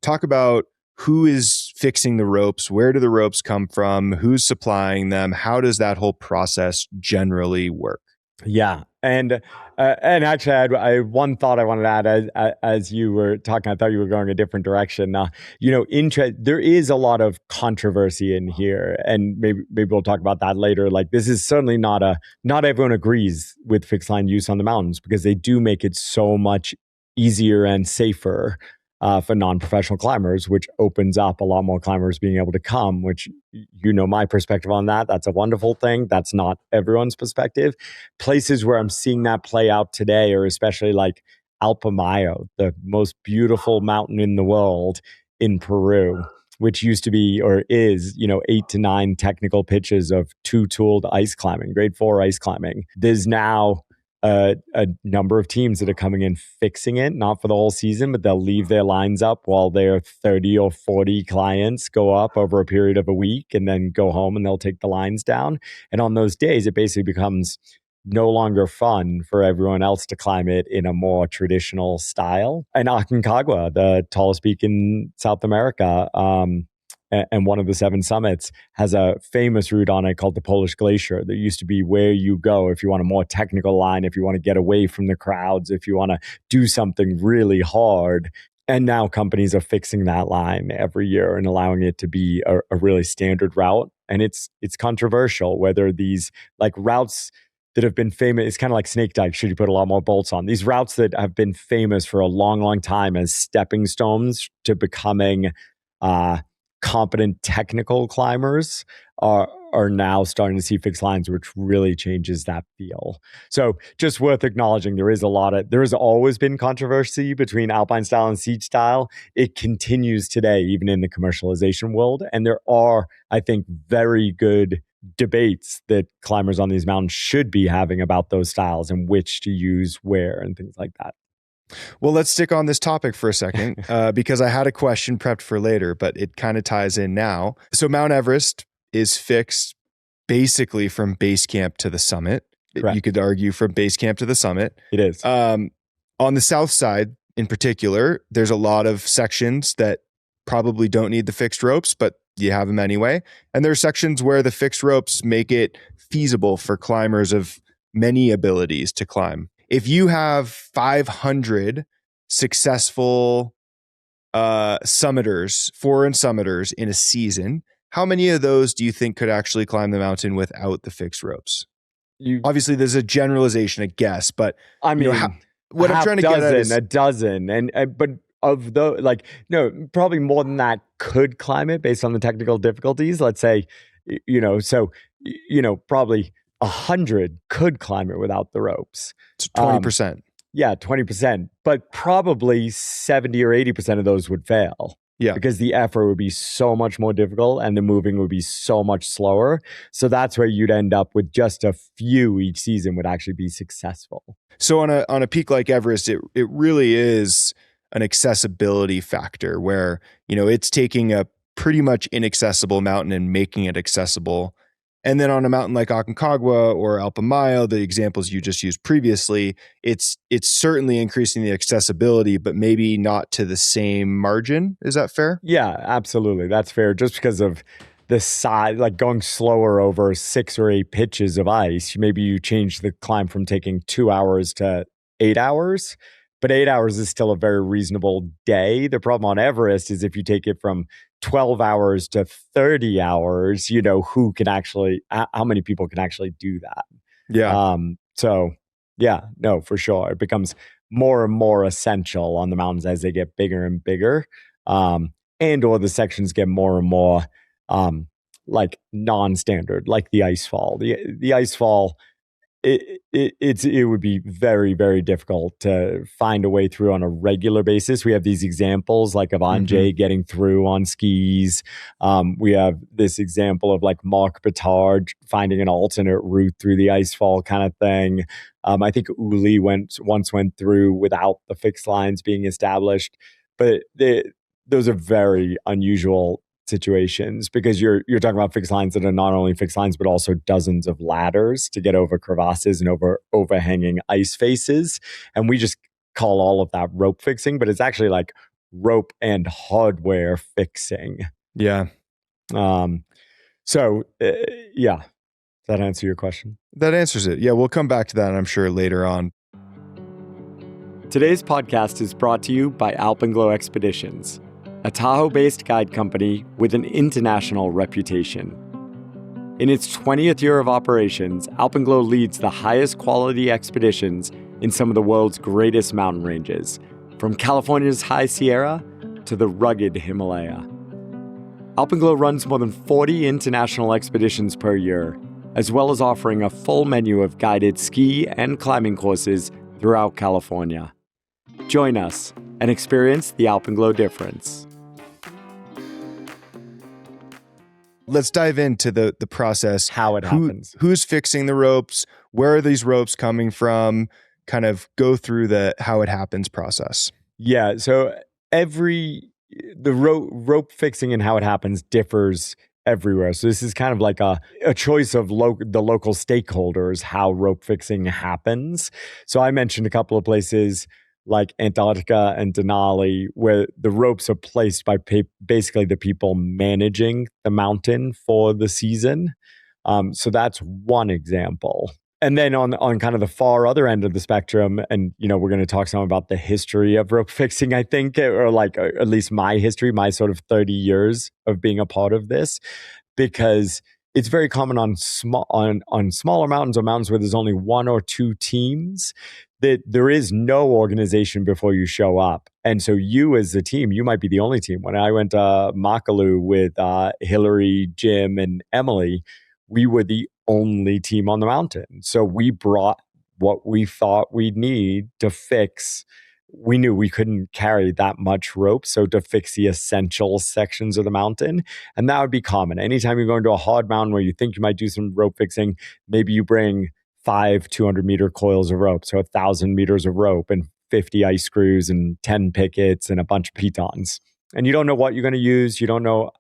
talk about who is fixing the ropes? Where do the ropes come from? Who's supplying them? How does that whole process generally work? Yeah. And actually, I had one thought I wanted to add as you were talking. I thought you were going a different direction. There is a lot of controversy in here, and maybe we'll talk about that later. Like, this is certainly not everyone agrees with fixed line use on the mountains, because they do make it so much easier and safer for non-professional climbers, which opens up a lot more climbers being able to come, which, my perspective on that. That's a wonderful thing. That's not everyone's perspective. Places where I'm seeing that play out today are especially like Alpamayo, the most beautiful mountain in the world in Peru, which used to be, or is, 8 to 9 technical pitches of two-tooled ice climbing, grade 4 ice climbing. There's now a number of teams that are coming in fixing it, not for the whole season, but they'll leave their lines up while their 30 or 40 clients go up over a period of a week, and then go home and they'll take the lines down. And on those days, it basically becomes no longer fun for everyone else to climb it in a more traditional style. And Aconcagua, the tallest peak in South America, and one of the 7 summits, has a famous route on it called the Polish Glacier. That used to be where you go if you want a more technical line, if you want to get away from the crowds, if you want to do something really hard. And now companies are fixing that line every year and allowing it to be a really standard route. And it's controversial whether these like routes that have been famous, it's kind of like snake dikes, should you put a lot more bolts on. These routes that have been famous for a long, long time as stepping stones to becoming competent technical climbers are now starting to see fixed lines, which really changes that feel. So just worth acknowledging, there has always been controversy between alpine style and siege style. It continues today, even in the commercialization world. And there are, I think, very good debates that climbers on these mountains should be having about those styles and which to use where and things like that. Well, let's stick on this topic for a second, because I had a question prepped for later, but it kind of ties in now. So Mount Everest is fixed basically from base camp to the summit. Correct. You could argue from base camp to the summit. It is. On the south side in particular, there's a lot of sections that probably don't need the fixed ropes, but you have them anyway. And there are sections where the fixed ropes make it feasible for climbers of many abilities to climb. If you have 500 successful summiters, foreign summiters in a season, how many of those do you think could actually climb the mountain without the fixed ropes? Obviously, there's a generalization, a guess, but I mean, what I'm trying to get at is a dozen, but of the probably more than that could climb it based on the technical difficulties. Let's say, probably 100 could climb it without the ropes. It's 20%. Yeah, 20%. But probably 70 or 80% of those would fail. Yeah. Because the effort would be so much more difficult and the moving would be so much slower. So that's where you'd end up with just a few each season would actually be successful. So on a peak like Everest, it really is an accessibility factor where, it's taking a pretty much inaccessible mountain and making it accessible. And then on a mountain like Aconcagua or Alpamayo, the examples you just used previously, it's certainly increasing the accessibility, but maybe not to the same margin. Is that fair? Yeah, absolutely. That's fair. Just because of the size, like going slower over 6 or 8 pitches of ice, maybe you change the climb from taking 2 hours to 8 hours, but 8 hours is still a very reasonable day. The problem on Everest is if you take it from 12 hours to 30 hours, who can actually, how many people can actually do that? Yeah. So yeah, no, for sure. It becomes more and more essential on the mountains as they get bigger and bigger. And or the sections get more and more like non-standard, like the ice fall. The ice fall, it would be very, very difficult to find a way through on a regular basis. We have these examples like Avalanche getting through on skis. We have this example of like Mark Bittard finding an alternate route through the ice fall kind of thing. I think Uli once went through without the fixed lines being established, but those are very unusual situations because you're talking about fixed lines that are not only fixed lines but also dozens of ladders to get over crevasses and over overhanging ice faces, and we just call all of that rope fixing, but it's actually like rope and hardware fixing. Yeah. So yeah, does that answer your question? That answers it. Yeah, we'll come back to that, I'm sure, later on. Today's podcast is brought to you by Alpenglow Expeditions, a Tahoe-based guide company with an international reputation. In its 20th year of operations, Alpenglow leads the highest quality expeditions in some of the world's greatest mountain ranges, from California's High Sierra to the rugged Himalaya. Alpenglow runs more than 40 international expeditions per year, as well as offering a full menu of guided ski and climbing courses throughout California. Join us and experience the Alpenglow difference. Let's dive into the process. How it happens. Who's fixing the ropes? Where are these ropes coming from? Kind of go through the how it happens process. Yeah. So the rope fixing and how it happens differs everywhere. So this is kind of like a choice of the local stakeholders, how rope fixing happens. So I mentioned a couple of places like Antarctica and Denali, where the ropes are placed by basically the people managing the mountain for the season. So that's one example. And then on kind of the far other end of the spectrum, and we're going to talk some about the history of rope fixing, I think, or like at least my history, my sort of 30 years of being a part of this, because it's very common on smaller mountains or mountains where there's only 1 or 2 teams, that there is no organization before you show up. And so you as a team, you might be the only team. When I went to Makalu with Hillary, Jim, and Emily, we were the only team on the mountain. So we brought what we thought we'd need to fix. We knew we couldn't carry that much rope, so to fix the essential sections of the mountain. And that would be common. Anytime you're going to a hard mountain where you think you might do some rope fixing, maybe you bring 5 200-meter coils of rope, so 1,000 meters of rope and 50 ice screws and 10 pickets and a bunch of pitons. And you don't know what you're going to use. You don't know,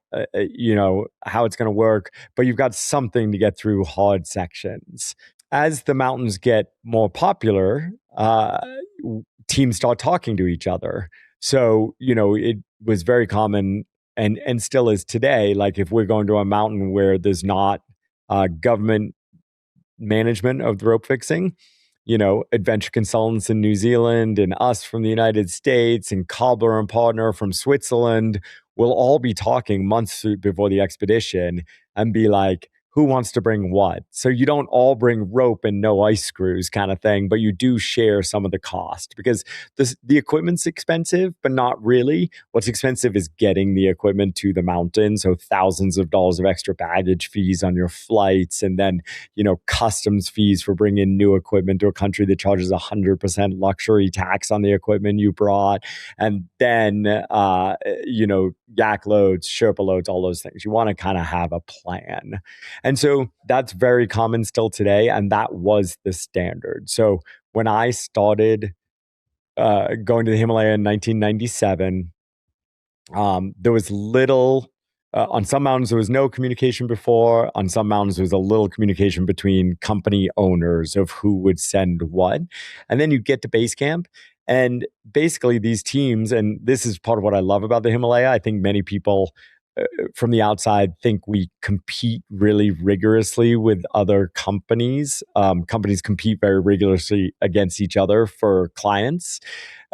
how it's going to work, but you've got something to get through hard sections. As the mountains get more popular, teams start talking to each other. So, it was very common and still is today. Like if we're going to a mountain where there's not government management of the rope fixing, adventure consultants in New Zealand and us from the United States and Cobbler and Partner from Switzerland will all be talking months before the expedition and be like, who wants to bring what? So you don't all bring rope and no ice screws kind of thing, but you do share some of the cost because the equipment's expensive, but not really. What's expensive is getting the equipment to the mountain. So thousands of dollars of extra baggage fees on your flights, and then, customs fees for bringing new equipment to a country that charges 100% luxury tax on the equipment you brought. And then, yak loads, Sherpa loads, all those things. You want to kind of have a plan. And so that's very common still today. And that was the standard. So when I started going to the Himalaya in 1997. There was little, on some mountains, there was no communication before. On some mountains, there was a little communication between company owners of who would send what. And then you get to base camp. And basically, these teams, and this is part of what I love about the Himalaya, I think many people from the outside think we compete really rigorously with other companies. Companies compete very rigorously against each other for clients.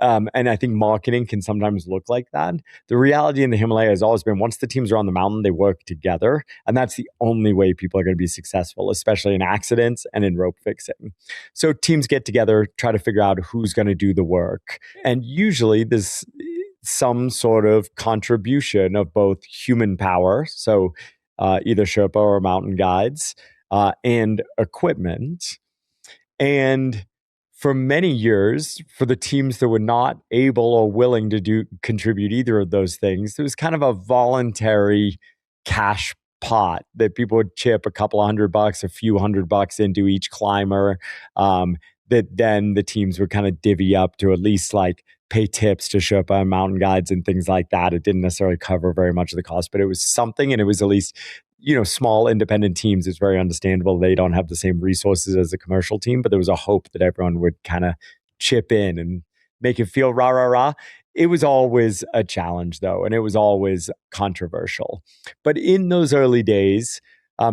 And I think marketing can sometimes look like that. The reality in the Himalaya has always been once the teams are on the mountain, they work together. And that's the only way people are going to be successful, especially in accidents and in rope fixing. So teams get together, try to figure out who's going to do the work. And usually there's some sort of contribution of both human power, so either Sherpa or mountain guides, and equipment. And for many years, for the teams that were not able or willing to contribute either of those things, it was kind of a voluntary cash pot that people would chip a couple of $100, a few $100 into each climber, that then the teams would kind of divvy up to at least like pay tips to Sherpa and mountain guides and things like that. It didn't necessarily cover very much of the cost, but it was something, and it was at least, small independent teams. It's very understandable they don't have the same resources as a commercial team, but there was a hope that everyone would kind of chip in and make it feel rah, rah, rah. It was always a challenge, though, and it was always controversial. But in those early days,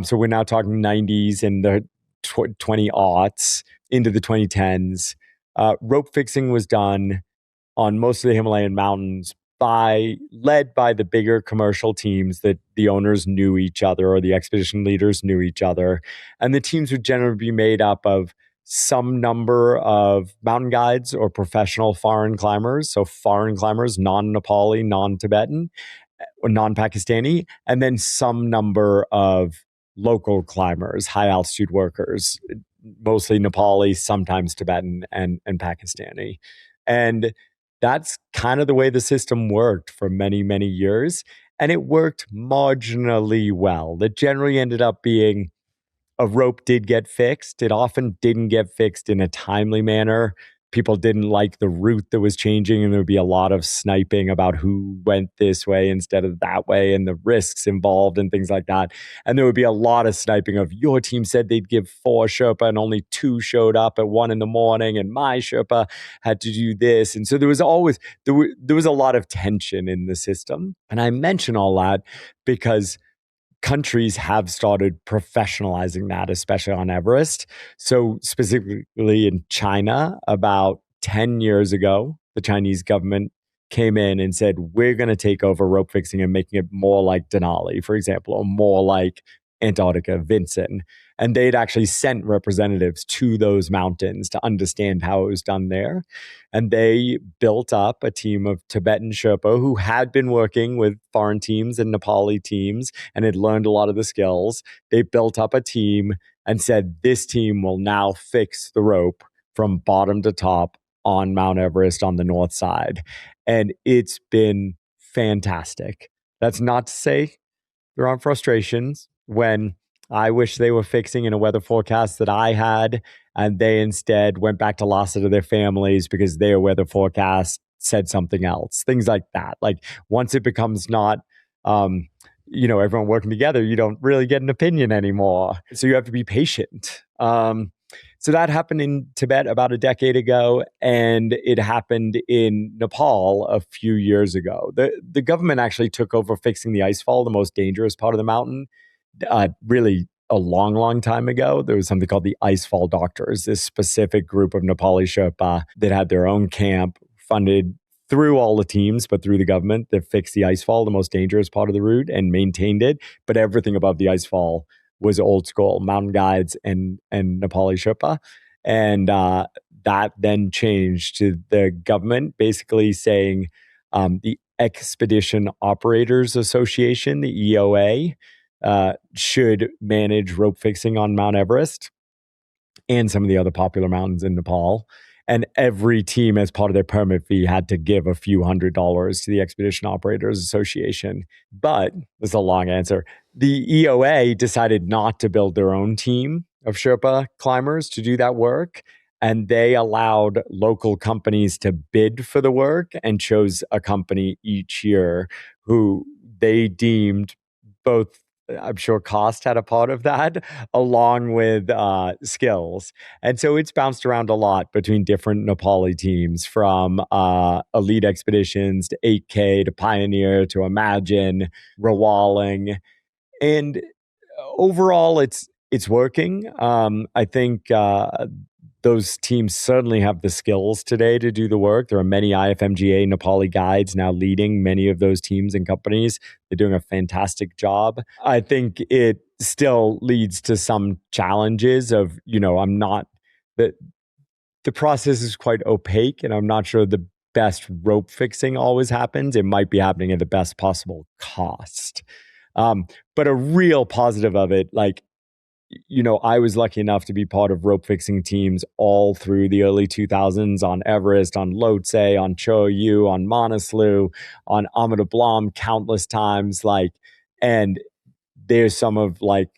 so we're now talking 90s and the 20-aughts into the 2010s, rope fixing was done on most of the Himalayan mountains led by the bigger commercial teams that the owners knew each other or the expedition leaders knew each other. And the teams would generally be made up of some number of mountain guides or professional foreign climbers. So foreign climbers, non-Nepali, non-Tibetan, or non-Pakistani, and then some number of local climbers, high altitude workers, mostly Nepali, sometimes Tibetan and Pakistani. And that's kind of the way the system worked for many, many years. And it worked marginally well. That generally ended up being a rope did get fixed. It often didn't get fixed in a timely manner. People didn't like the route that was changing, and there would be a lot of sniping about who went this way instead of that way and the risks involved and things like that. And there would be a lot of sniping of your team said they'd give 4 Sherpa and only 2 showed up at 1 a.m, and my Sherpa had to do this. And so there was always, there was a lot of tension in the system. And I mention all that because countries have started professionalizing that, especially on Everest. So specifically in China, about 10 years ago, the Chinese government came in and said, we're going to take over rope fixing and making it more like Denali, for example, or more like Antarctica, Vinson. And they'd actually sent representatives to those mountains to understand how it was done there. And they built up a team of Tibetan Sherpa who had been working with foreign teams and Nepali teams and had learned a lot of the skills. They built up a team and said, this team will now fix the rope from bottom to top on Mount Everest on the north side. And it's been fantastic. That's not to say there aren't frustrations when I wish they were fixing in a weather forecast that I had, and they instead went back to Lhasa to their families because their weather forecast said something else. Things like that. Like once it becomes not, everyone working together, you don't really get an opinion anymore. So you have to be patient. So that happened in Tibet about a decade ago, and it happened in Nepal a few years ago. The government actually took over fixing the icefall, the most dangerous part of the mountain, really a long, long time ago. There was something called the Icefall Doctors, this specific group of Nepali Sherpa that had their own camp funded through all the teams, but through the government that fixed the icefall, the most dangerous part of the route, and maintained it. But everything above the icefall was old school, mountain guides and Nepali Sherpa. And that then changed to the government basically saying the Expedition Operators Association, the EOA, should manage rope fixing on Mount Everest and some of the other popular mountains in Nepal. And every team, as part of their permit fee, had to give a few $100s to the Expedition Operators Association. But, this is a long answer, the EOA decided not to build their own team of Sherpa climbers to do that work. and they allowed local companies to bid for the work and chose a company each year who they deemed both, I'm sure cost had a part of that, along with skills. And so it's bounced around a lot between different Nepali teams, from elite expeditions to 8K to Pioneer to Imagine, Rawaling. And overall, it's working. I think those teams certainly have the skills today to do the work. There are many IFMGA Nepali guides now leading many of those teams and companies. They're doing a fantastic job. I think it still leads to some challenges of, I'm not the process is quite opaque, and I'm not sure the best rope fixing always happens. It might be happening at the best possible cost. But a real positive of it, I was lucky enough to be part of rope fixing teams all through the early 2000s on Everest, on Lhotse, on Cho Yu, on Manaslu, on Amida Blom countless times. And there's some of the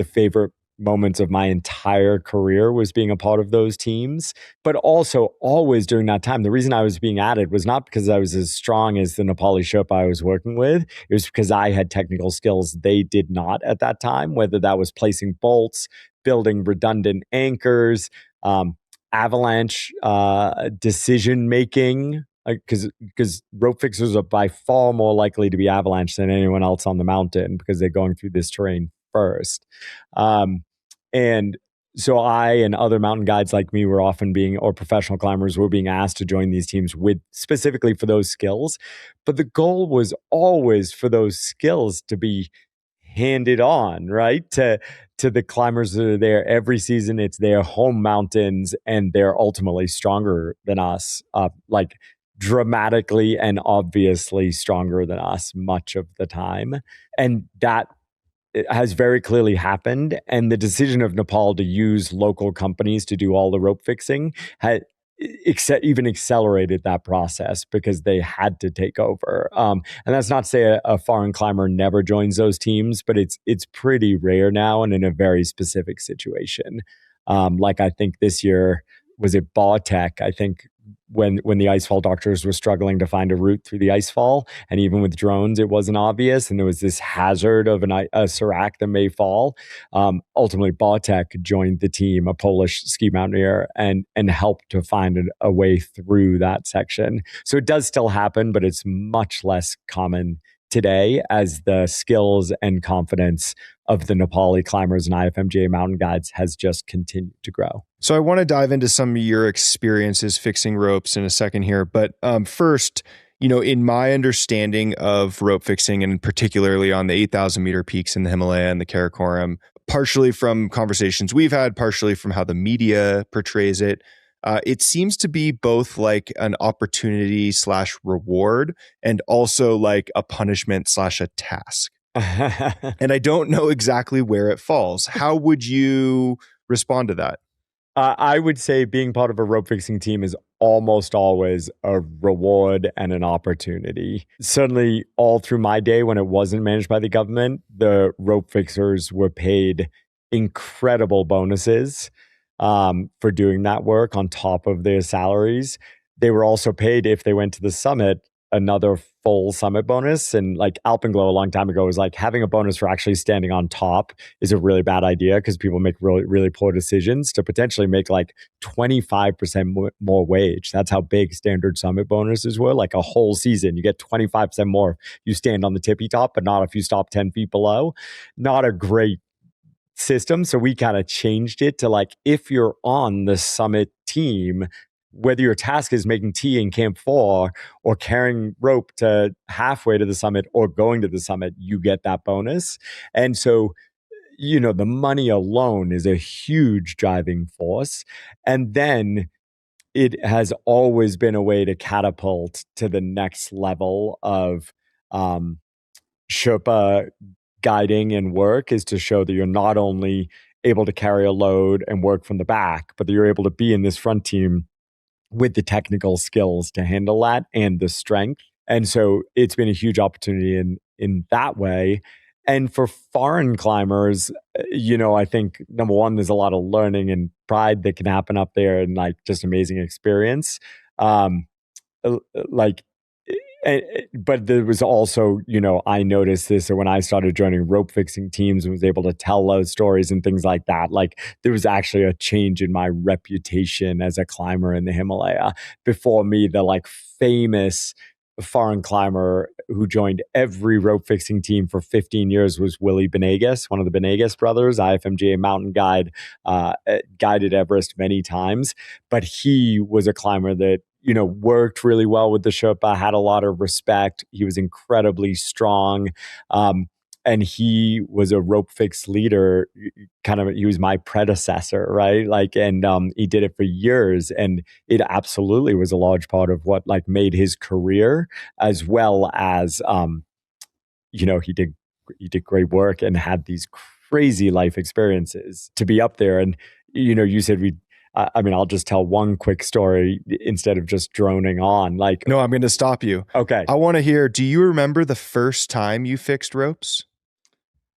favorite moments of my entire career was being a part of those teams. But also always during that time, the reason I was being added was not because I was as strong as the Nepali Sherpa I was working with. It was because I had technical skills they did not at that time, whether that was placing bolts, building redundant anchors, avalanche decision making, because rope fixers are by far more likely to be avalanche than anyone else on the mountain because they're going through this terrain first. And so I and other mountain guides like me were often or professional climbers were being asked to join these teams specifically for those skills. But the goal was always for those skills to be handed on, right? To the climbers that are there every season. It's their home mountains, and they're ultimately stronger than us, dramatically and obviously stronger than us much of the time. And that has very clearly happened. And the decision of Nepal to use local companies to do all the rope fixing had even accelerated that process because they had to take over. And that's not to say a foreign climber never joins those teams, but it's pretty rare now and in a very specific situation. I think this year, was it Baltic? I think when the icefall doctors were struggling to find a route through the icefall, and even with drones, it wasn't obvious, and there was this hazard of a serac that may fall. Ultimately, Baltic joined the team, a Polish ski mountaineer, and helped to find a way through that section. So it does still happen, but it's much less common today as the skills and confidence of the Nepali climbers and IFMGA mountain guides has just continued to grow. So I want to dive into some of your experiences fixing ropes in a second here. But first, in my understanding of rope fixing, and particularly on the 8,000 meter peaks in the Himalaya and the Karakoram, partially from conversations we've had, partially from how the media portrays it, it seems to be both like an opportunity / reward and also like a punishment / a task. And I don't know exactly where it falls. How would you respond to that? I would say being part of a rope fixing team is almost always a reward and an opportunity. Certainly, all through my day when it wasn't managed by the government, the rope fixers were paid incredible bonuses for doing that work on top of their salaries. They were also paid, if they went to the summit, another full summit bonus. And Alpenglow a long time ago was having a bonus for actually standing on top is a really bad idea because people make really, really poor decisions. To potentially make 25% more wage. That's how big standard summit bonuses were. A whole season, you get 25% more. You stand on the tippy top, but not if you stop 10 feet below. Not a great system. So we kind of changed it to if you're on the summit team, whether your task is making tea in Camp 4 or carrying rope to halfway to the summit or going to the summit, you get that bonus. And so, the money alone is a huge driving force. And then it has always been a way to catapult to the next level of Sherpa guiding and work, is to show that you're not only able to carry a load and work from the back, but that you're able to be in this front team with the technical skills to handle that and the strength. And so it's been a huge opportunity in that way. And for foreign climbers, I think number one, there's a lot of learning and pride that can happen up there, and like just amazing experience. Um, like but there was also, I noticed this when I started joining rope fixing teams and was able to tell those stories and things like that. Like there was actually a change in my reputation as a climber in the Himalaya. Before me, the like famous foreign climber who joined every rope fixing team for 15 years was Willie Benegas, one of the Benegas brothers, IFMGA mountain guide, guided Everest many times. But he was a climber that worked really well with the Sherpa, had a lot of respect. He was incredibly strong. And he was a rope fix leader, he was my predecessor, right? Like, and he did it for years. And it absolutely was a large part of what like made his career, as well as, he did great work and had these crazy life experiences to be up there. And, you said I'll just tell one quick story instead of just droning on. Like, no, I'm going to stop you. Okay. I want to hear, do you remember the first time you fixed ropes?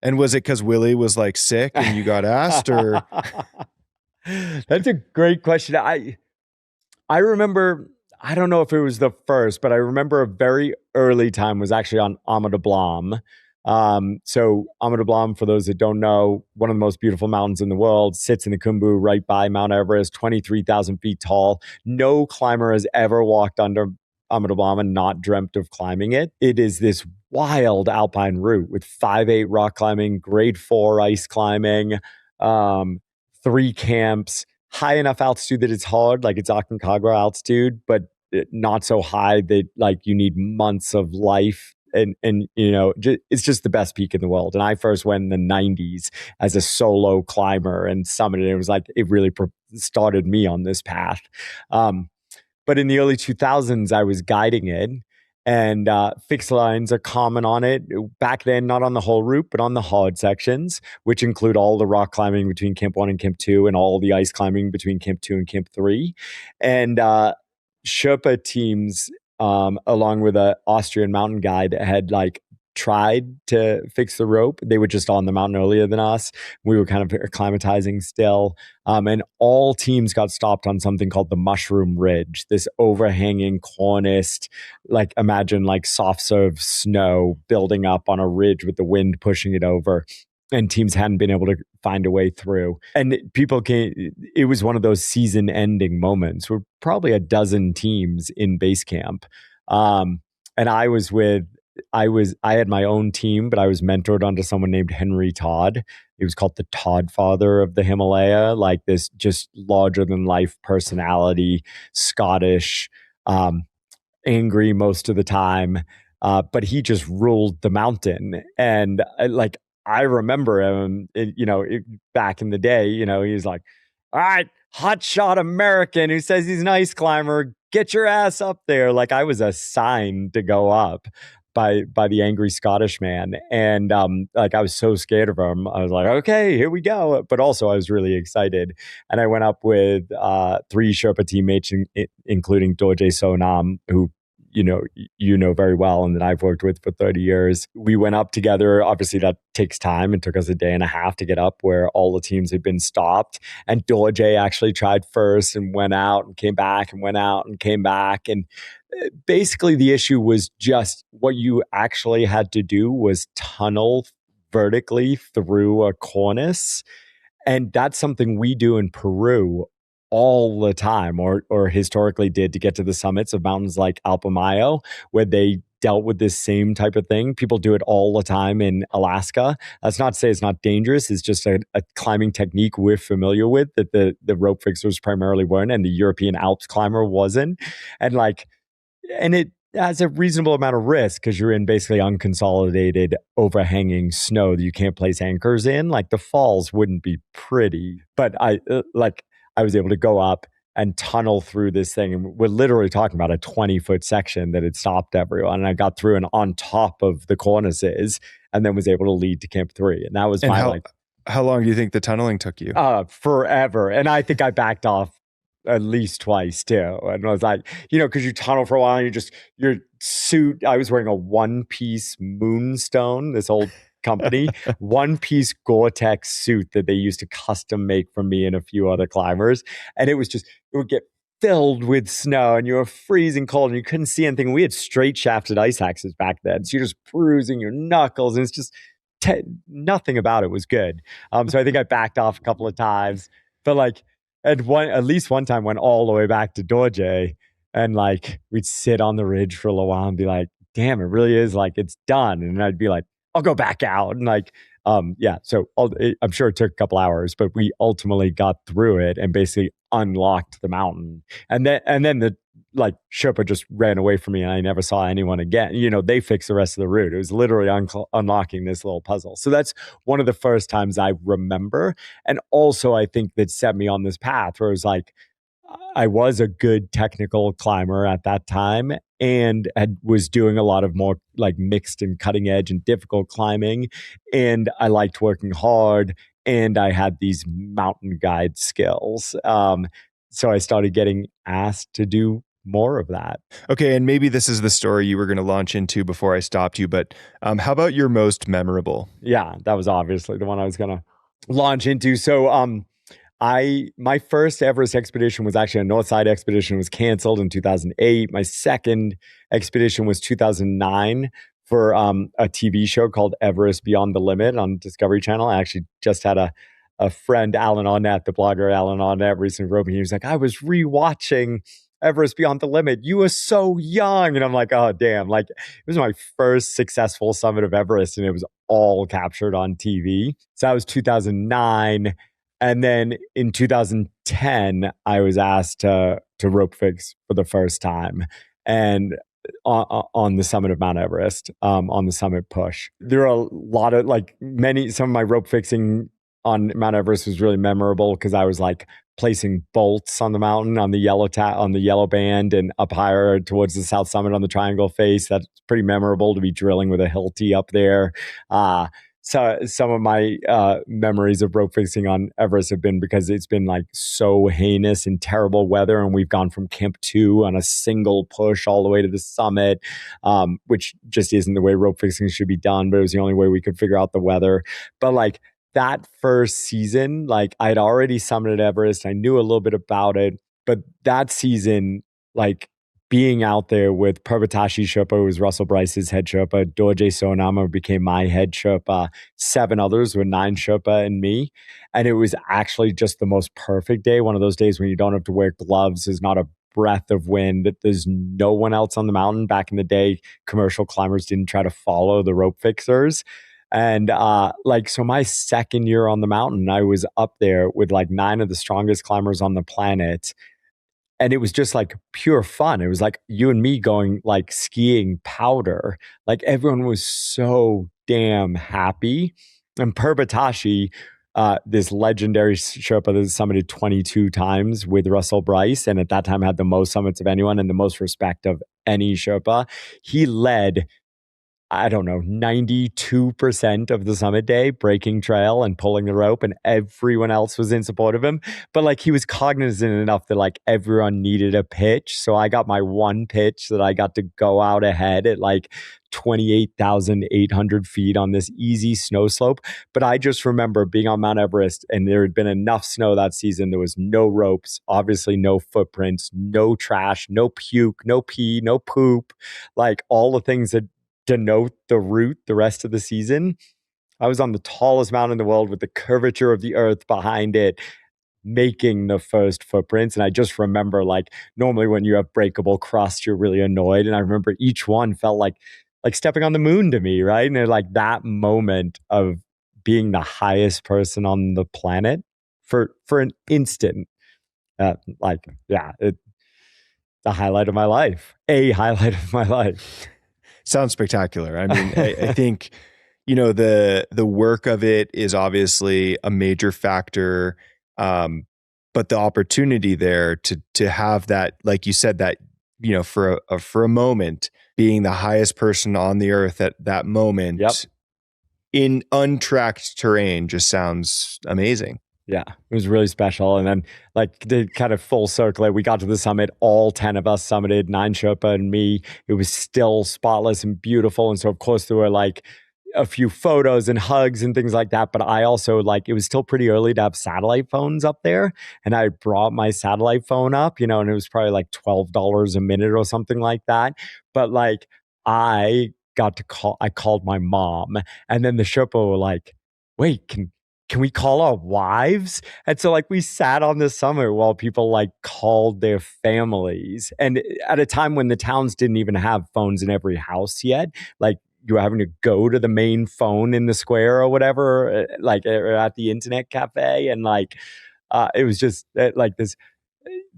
And was it because Willie was like sick and you got asked, or? That's a great question. I remember, I don't know if it was the first, but I remember a very early time was actually on Ama de Blam. So Ama de Blam, for those that don't know, one of the most beautiful mountains in the world, sits in the Khumbu right by Mount Everest, 23,000 feet tall. No climber has ever walked under Ama de Blam and not dreamt of climbing it. It is this wild alpine route with 5.8 rock climbing, grade 4 ice climbing, 3 camps, high enough altitude that it's hard, like it's Aconcagua altitude, but not so high that like you need months of life. And it's just the best peak in the world. And I first went in the 90s as a solo climber and summited. It was like it really started me on this path. But in the early 2000s, I was guiding it, and fixed lines are common on it. Back then, not on the whole route, but on the hard sections, which include all the rock climbing between Camp 1 and Camp 2 and all the ice climbing between Camp 2 and Camp 3. And Sherpa teams, along with an Austrian mountain guide, had like tried to fix the rope. They were just on the mountain earlier than us. We were kind of acclimatizing still. And all teams got stopped on something called the Mushroom Ridge, this overhanging corniced, like imagine like soft serve snow building up on a ridge with the wind pushing it over. And teams hadn't been able to find a way through. And people it was one of those season ending moments where probably a dozen teams in base camp. And I had my own team, but I was mentored onto someone named Henry Todd. He was called the Todd father of the Himalaya, like this just larger than life personality, Scottish, angry most of the time. But he just ruled the mountain. And I remember him, back in the day, he's like, all right, hotshot American who says he's an ice climber, get your ass up there. Like I was assigned to go up by the angry Scottish man. And I was so scared of him. I was like, okay, here we go. But also I was really excited. And I went up with 3 Sherpa teammates, including Dorje Sonam, who you know very well and that I've worked with for 30 years. We went up together. Obviously, that takes time. It took us a day and a half to get up where all the teams had been stopped. And Dorje actually tried first and went out and came back and went out and came back. And basically, the issue was just what you actually had to do was tunnel vertically through a cornice. And that's something we do in Peru all the time, or historically did, to get to the summits of mountains like Alpamayo, where they dealt with this same type of thing. People do it all the time in Alaska. That's not to say it's not dangerous. It's just a climbing technique we're familiar with that the rope fixers primarily weren't, and the European Alps climber wasn't. And it has a reasonable amount of risk because you're in basically unconsolidated, overhanging snow that you can't place anchors in. Like the falls wouldn't be pretty, but I was able to go up and tunnel through this thing. And we're literally talking about a 20-foot section that had stopped everyone. And I got through and on top of the cornices and then was able to lead to Camp 3. And that was how long do you think the tunneling took you? Forever. And I think I backed off at least twice too. And I was like, because you tunnel for a while and your suit, I was wearing a one-piece moonstone, this old company, one-piece Gore-Tex suit that they used to custom make for me and a few other climbers. And it would get filled with snow and you were freezing cold and you couldn't see anything. We had straight shafted ice axes back then. So you're just bruising your knuckles and it's just nothing about it was good. So I think I backed off a couple of times, but like at least one time went all the way back to Dorje and like we'd sit on the ridge for a little while and be like, damn, it really is like it's done. And I'd be like, I'll go back out and like, so I'm sure it took a couple hours, but we ultimately got through it and basically unlocked the mountain. And then the like Sherpa just ran away from me and I never saw anyone again. You know, they fixed the rest of the route. It was literally unlocking this little puzzle. So that's one of the first times I remember. And also I think that set me on this path where it was like, I was a good technical climber at that time and was doing a lot of more like mixed and cutting edge and difficult climbing. And I liked working hard and I had these mountain guide skills. So I started getting asked to do more of that. Okay, and maybe this is the story you were going to launch into before I stopped you, but how about your most memorable? Yeah, that was obviously the one I was going to launch into. So my first Everest expedition was actually a Northside expedition. It was canceled in 2008. My second expedition was 2009 for a TV show called Everest Beyond the Limit on Discovery Channel. I actually just had a friend, Alan Arnett, the blogger Alan Arnett, recently wrote me. He was like, I was rewatching Everest Beyond the Limit. You were so young. And I'm like, oh, damn. Like, it was my first successful summit of Everest, and it was all captured on TV. So that was 2009. And then in 2010, I was asked to rope fix for the first time. And on the summit of Mount Everest, on the summit push. There are a lot of some of my rope fixing on Mount Everest was really memorable because I was like placing bolts on the mountain on the yellow band and up higher towards the south summit on the triangle face. That's pretty memorable to be drilling with a Hilti up there. So some of my memories of rope fixing on Everest have been because it's been like so heinous and terrible weather, and we've gone from Camp 2 on a single push all the way to the summit, which just isn't the way rope fixing should be done, but it was the only way we could figure out the weather. But like that first season, like I'd already summited Everest, I knew a little bit about it, but that season, like being out there with Purvatashi Sherpa, who was Russell Bryce's head Sherpa, Dorje Sonama became my head Sherpa, 7 others with 9 Sherpa and me. And it was actually just the most perfect day. One of those days when you don't have to wear gloves, there's not a breath of wind, there's no one else on the mountain. Back in the day, commercial climbers didn't try to follow the rope fixers. And so my second year on the mountain, I was up there with like 9 of the strongest climbers on the planet. And it was just like pure fun. It was like you and me going like skiing powder. Like everyone was so damn happy. And Purvatashi, this legendary Sherpa that summited 22 times with Russell Bryce, and at that time had the most summits of anyone and the most respect of any Sherpa. He led, I don't know, 92% of the summit day, breaking trail and pulling the rope, and everyone else was in support of him. But like he was cognizant enough that like everyone needed a pitch. So I got my one pitch that I got to go out ahead at like 28,800 feet on this easy snow slope. But I just remember being on Mount Everest and there had been enough snow that season. There was no ropes, obviously no footprints, no trash, no puke, no pee, no poop, like all the things that denote the route the rest of the season. I was on the tallest mountain in the world with the curvature of the earth behind it, making the first footprints. And I just remember like normally when you have breakable crust, you're really annoyed. And I remember each one felt like stepping on the moon to me, right? And like that moment of being the highest person on the planet for an instant, the highlight of my life, a highlight of my life. Sounds spectacular. I mean, I think, the work of it is obviously a major factor, but the opportunity there to have that, like you said, that for a moment being the highest person on the earth at that moment, yep, in untracked terrain just sounds amazing. Yeah, it was really special. And then like the kind of full circle, we got to the summit, all 10 of us summited, 9 Sherpa and me. It was still spotless and beautiful. And so of course there were like a few photos and hugs and things like that. But I also like, it was still pretty early to have satellite phones up there. And I brought my satellite phone up, and it was probably like $12 a minute or something like that. But like, I called my mom, and then the Sherpa were like, wait, can we call our wives? And so like we sat on the summit while people like called their families. And at a time when the towns didn't even have phones in every house yet, like you were having to go to the main phone in the square or whatever, like or at the internet cafe. And like, it was just like this.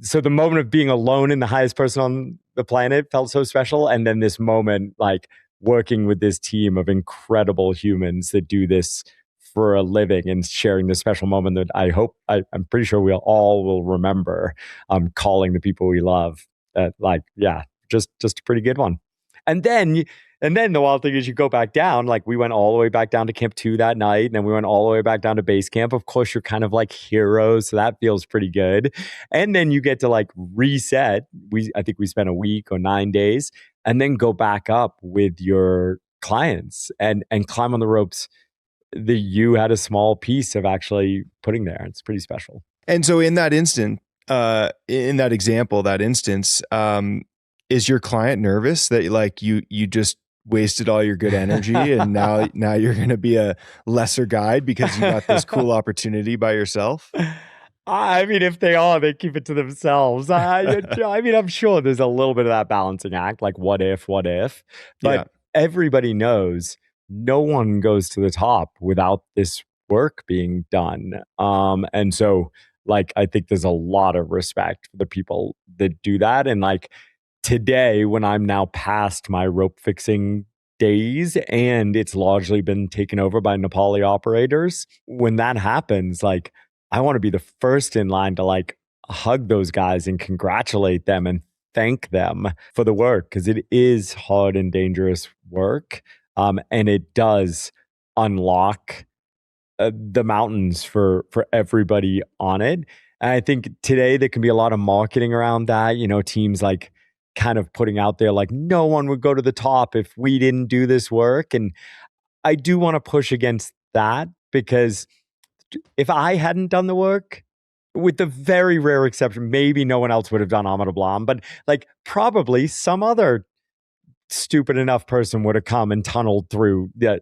So the moment of being alone in the highest person on the planet felt so special. And then this moment, like working with this team of incredible humans that do this for a living and sharing this special moment that I'm pretty sure we all will remember, calling the people we love. Just a pretty good one. And then the wild thing is you go back down, like we went all the way back down to Camp 2 that night, and then we went all the way back down to base camp. Of course, you're kind of like heroes, so that feels pretty good. And then you get to like reset. I think we spent a week or 9 days, and then go back up with your clients and climb on the ropes that you had a small piece of actually putting there. It's pretty special. And so in that instance, is your client nervous that like you just wasted all your good energy and now you're going to be a lesser guide because you got this cool opportunity by yourself? I mean, if they are, they keep it to themselves. I mean, I'm sure there's a little bit of that balancing act, like what if, but everybody knows no one goes to the top without this work being done. And so like, I think there's a lot of respect for the people that do that. And like today, when I'm now past my rope fixing days and it's largely been taken over by Nepali operators, when that happens, like I want to be the first in line to like hug those guys and congratulate them and thank them for the work, because it is hard and dangerous work. And it does unlock the mountains for everybody on it. And I think today there can be a lot of marketing around that, teams like kind of putting out there like no one would go to the top if we didn't do this work. And I do want to push against that, because if I hadn't done the work, with the very rare exception, maybe no one else would have done Ahmed Ablam, but like probably some other stupid enough person would have come and tunneled through the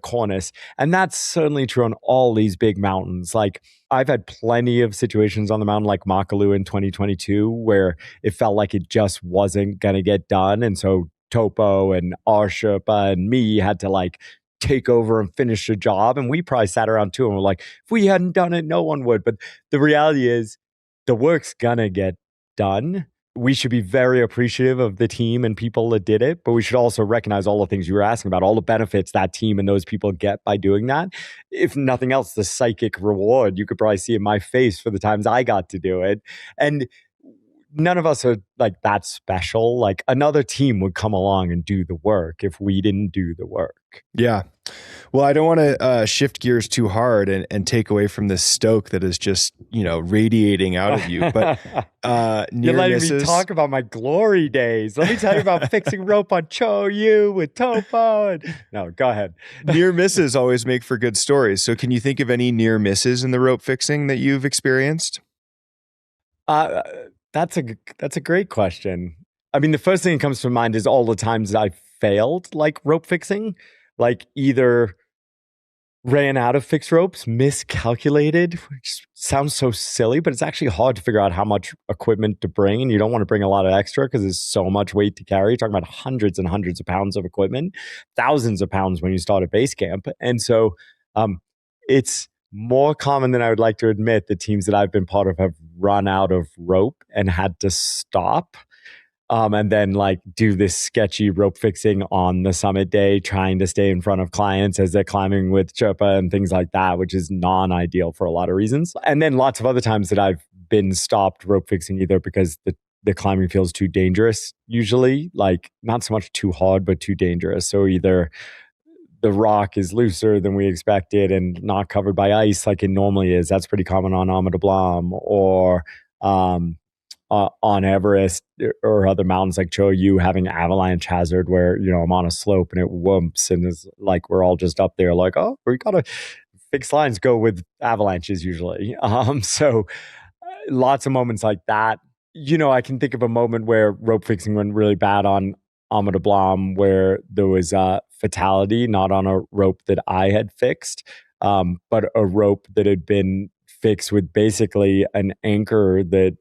cornice. And that's certainly true on all these big mountains. Like I've had plenty of situations on the mountain like Makalu in 2022 where it felt like it just wasn't going to get done. And so Topo and our Sherpa and me had to like take over and finish the job. And we probably sat around too and were like, if we hadn't done it, no one would. But the reality is the work's gonna get done. We should be very appreciative of the team and people that did it, but we should also recognize all the things you were asking about, all the benefits that team and those people get by doing that. If nothing else, the psychic reward you could probably see in my face for the times I got to do it. And none of us are like that special. Like another team would come along and do the work if we didn't do the work. Yeah. Well, I don't want to shift gears too hard and take away from this stoke that is just, radiating out of you. But you're letting me talk about my glory days. Let me tell you about fixing rope on Cho Yu with Topo. No, go ahead. Near misses always make for good stories. So can you think of any near misses in the rope fixing that you've experienced? That's a great question. I mean, the first thing that comes to mind is all the times that I failed, like rope fixing, like either ran out of fixed ropes, miscalculated, which sounds so silly, but it's actually hard to figure out how much equipment to bring. And you don't want to bring a lot of extra because there's so much weight to carry. You're talking about hundreds and hundreds of pounds of equipment, thousands of pounds when you start at base camp. And so it's more common than I would like to admit. The teams that I've been part of have run out of rope and had to stop. And then like do this sketchy rope fixing on the summit day, trying to stay in front of clients as they're climbing with Sherpa and things like that, which is non-ideal for a lot of reasons. And then lots of other times that I've been stopped rope fixing either because the climbing feels too dangerous, usually, like not so much too hard, but too dangerous. So either the rock is looser than we expected and not covered by ice like it normally is. That's pretty common on Ahmed Ablam. Or on Everest or other mountains like Cho-Yu having avalanche hazard where, I'm on a slope and it whoops and it's like we're all just up there like, oh, we got to fixed lines go with avalanches usually. So lots of moments like that. I can think of a moment where rope fixing went really bad on Ama de Blam where there was a fatality, not on a rope that I had fixed, but a rope that had been fixed with basically an anchor that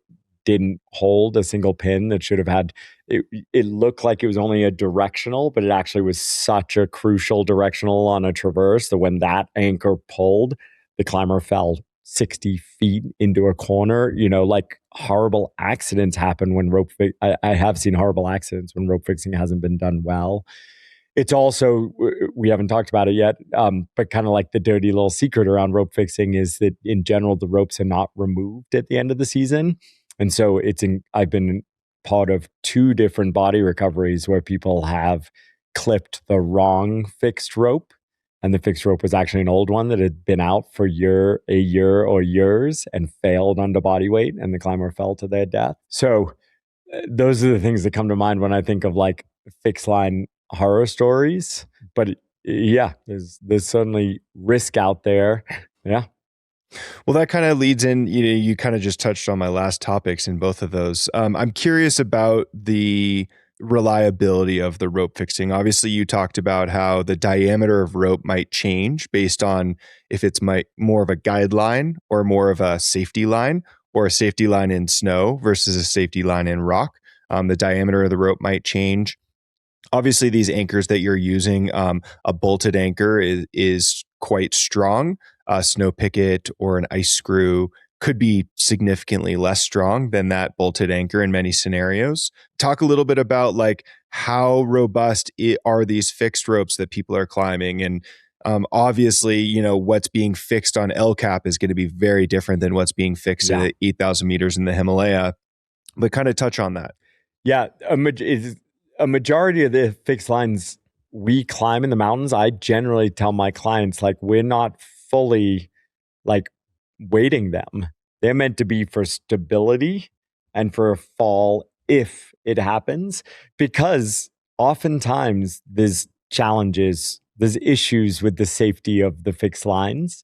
didn't hold a single pin that should have had it looked like it was only a directional, but it actually was such a crucial directional on a traverse that when that anchor pulled, the climber fell 60 feet into a corner. Like horrible accidents happen when I have seen horrible accidents when rope fixing hasn't been done well. It's also, we haven't talked about it yet, but kind of like the dirty little secret around rope fixing is that in general, the ropes are not removed at the end of the season. And so I've been part of 2 different body recoveries where people have clipped the wrong fixed rope. And the fixed rope was actually an old one that had been out for a year or years and failed under body weight. And the climber fell to their death. So those are the things that come to mind when I think of like fixed line horror stories. But yeah, there's certainly risk out there. Yeah. Well, that kind of leads in, you kind of just touched on my last topics in both of those. I'm curious about the reliability of the rope fixing. Obviously, you talked about how the diameter of rope might change based on if it's more of a guideline or more of a safety line, or a safety line in snow versus a safety line in rock. The diameter of the rope might change. Obviously, these anchors that you're using, a bolted anchor is quite strong. A snow picket or an ice screw could be significantly less strong than that bolted anchor in many scenarios. Talk a little bit about like how robust are these fixed ropes that people are climbing, and obviously, what's being fixed on El Cap is going to be very different than what's being fixed at 8,000 meters in the Himalaya. But kind of touch on that. Yeah, a majority of the fixed lines we climb in the mountains, I generally tell my clients, like, we're not fully like weighting them. They're meant to be for stability and for a fall if it happens, because oftentimes there's challenges, there's issues with the safety of the fixed lines.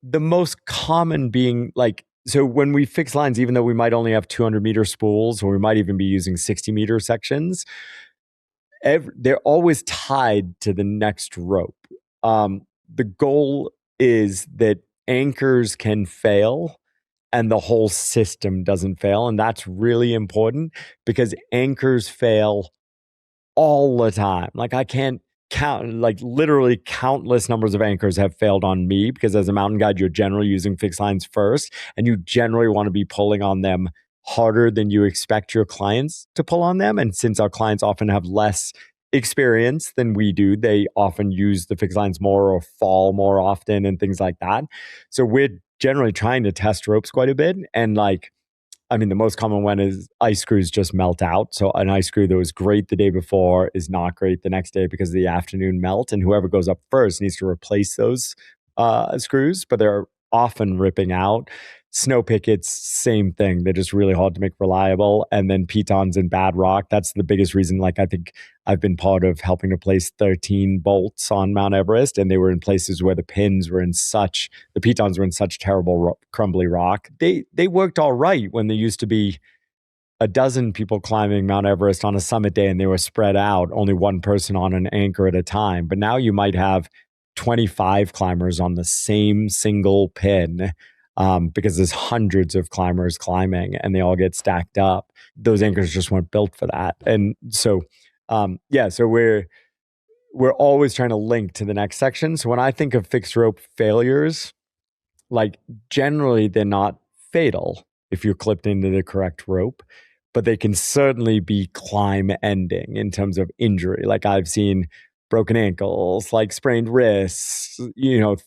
The most common being like, so when we fix lines, even though we might only have 200-meter spools, or we might even be using 60-meter sections, they're always tied to the next rope. The goal is that anchors can fail and the whole system doesn't fail. And that's really important because anchors fail all the time. Like I can't count, like literally countless numbers of anchors have failed on me because as a mountain guide, you're generally using fixed lines first and you generally want to be pulling on them harder than you expect your clients to pull on them. And since our clients often have less experience than we do, they often use the fixed lines more or fall more often and things like that. So we're generally trying to test ropes quite a bit. And like, I mean, the most common one is ice screws just melt out. So an ice screw that was great the day before is not great the next day because of the afternoon melt. And whoever goes up first needs to replace those screws, but they're often ripping out. Snow pickets, same thing. They're just really hard to make reliable. And then pitons and bad rock. That's the biggest reason. Like I think I've been part of helping to place 13 bolts on Mount Everest, and they were in places where the pitons were in such terrible crumbly rock. They worked all right when there used to be a dozen people climbing Mount Everest on a summit day and they were spread out, only one person on an anchor at a time. But now you might have 25 climbers on the same single pin. Because there's hundreds of climbers climbing and they all get stacked up. Those anchors just weren't built for that. And so, so we're always trying to link to the next section. So when I think of fixed rope failures, like generally they're not fatal if you're clipped into the correct rope, but they can certainly be climb ending in terms of injury. Like I've seen broken ankles, like sprained wrists,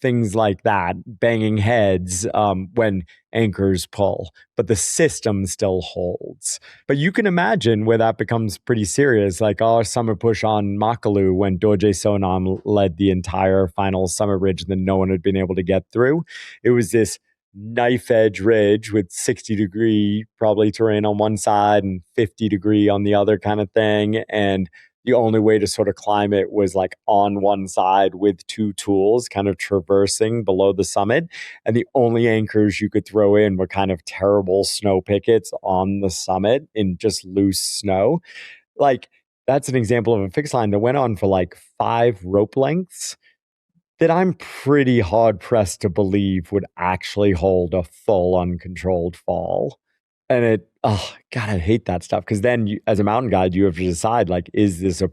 things like that, banging heads when anchors pull, but the system still holds. But you can imagine where that becomes pretty serious, like our summer push on Makalu when Dorje Sonam led the entire final summit ridge that no one had been able to get through. It was this knife edge ridge with 60-degree probably terrain on one side and 50-degree on the other kind of thing. And the only way to sort of climb it was like on one side with two tools kind of traversing below the summit. And the only anchors you could throw in were kind of terrible snow pickets on the summit in just loose snow. Like, that's an example of a fixed line that went on for like 5 rope lengths that I'm pretty hard pressed to believe would actually hold a full uncontrolled fall. And oh God, I hate that stuff. Because then as a mountain guide, you have to decide, like, is this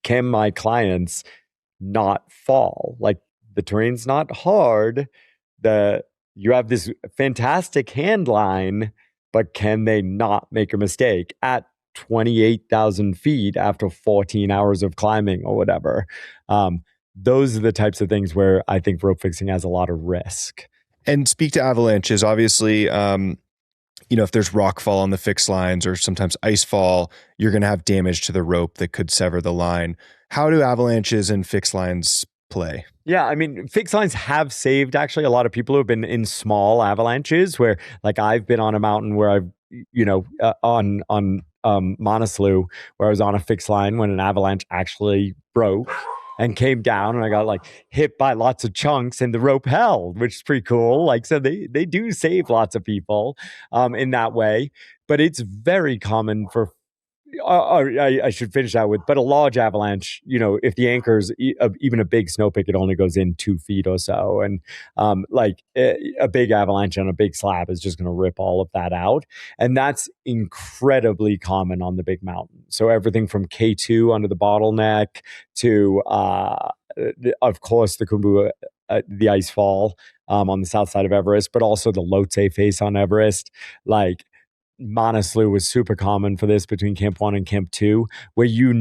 can my clients not fall? Like, the terrain's not hard. You have this fantastic hand line, but can they not make a mistake at 28,000 feet after 14 hours of climbing or whatever? Those are the types of things where I think rope fixing has a lot of risk. And speak to avalanches. Obviously, if there's rock fall on the fixed lines or sometimes ice fall, you're going to have damage to the rope that could sever the line. How do avalanches and fixed lines play? Yeah, I mean, fixed lines have saved actually a lot of people who have been in small avalanches where, like, I've been on a mountain where I've, on Monaslu, where I was on a fixed line when an avalanche actually broke and came down, and I got like hit by lots of chunks and the rope held, which is pretty cool. Like, so they do save lots of people in that way, but it's very common for I should finish that with, but a large avalanche, if the anchors, even a big snow picket only goes in 2 feet or so. And like a big avalanche on a big slab is just going to rip all of that out. And that's incredibly common on the big mountain. So everything from K2 under the bottleneck to, of course, the Khumbu, the ice fall on the south side of Everest, but also the Lhotse face on Everest. Like, Manaslu was super common for this between Camp 1 and Camp 2, where you're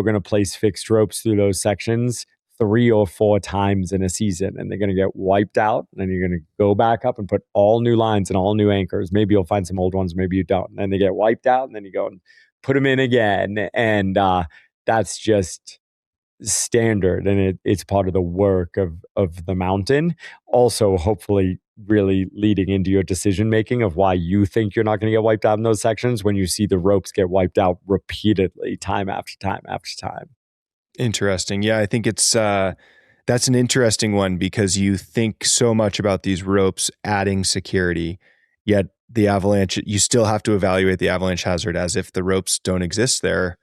going to place fixed ropes through those sections 3 or 4 times in a season, and they're going to get wiped out, and then you're going to go back up and put all new lines and all new anchors. Maybe you'll find some old ones, maybe you don't. And then they get wiped out, and then you go and put them in again. And that's just standard, and it's part of the work of the mountain. Also, hopefully really leading into your decision making of why you think you're not going to get wiped out in those sections when you see the ropes get wiped out repeatedly, time after time after time. Interesting. Yeah, I think it's that's an interesting one, because you think so much about these ropes adding security, yet the avalanche, you still have to evaluate the avalanche hazard as if the ropes don't exist there.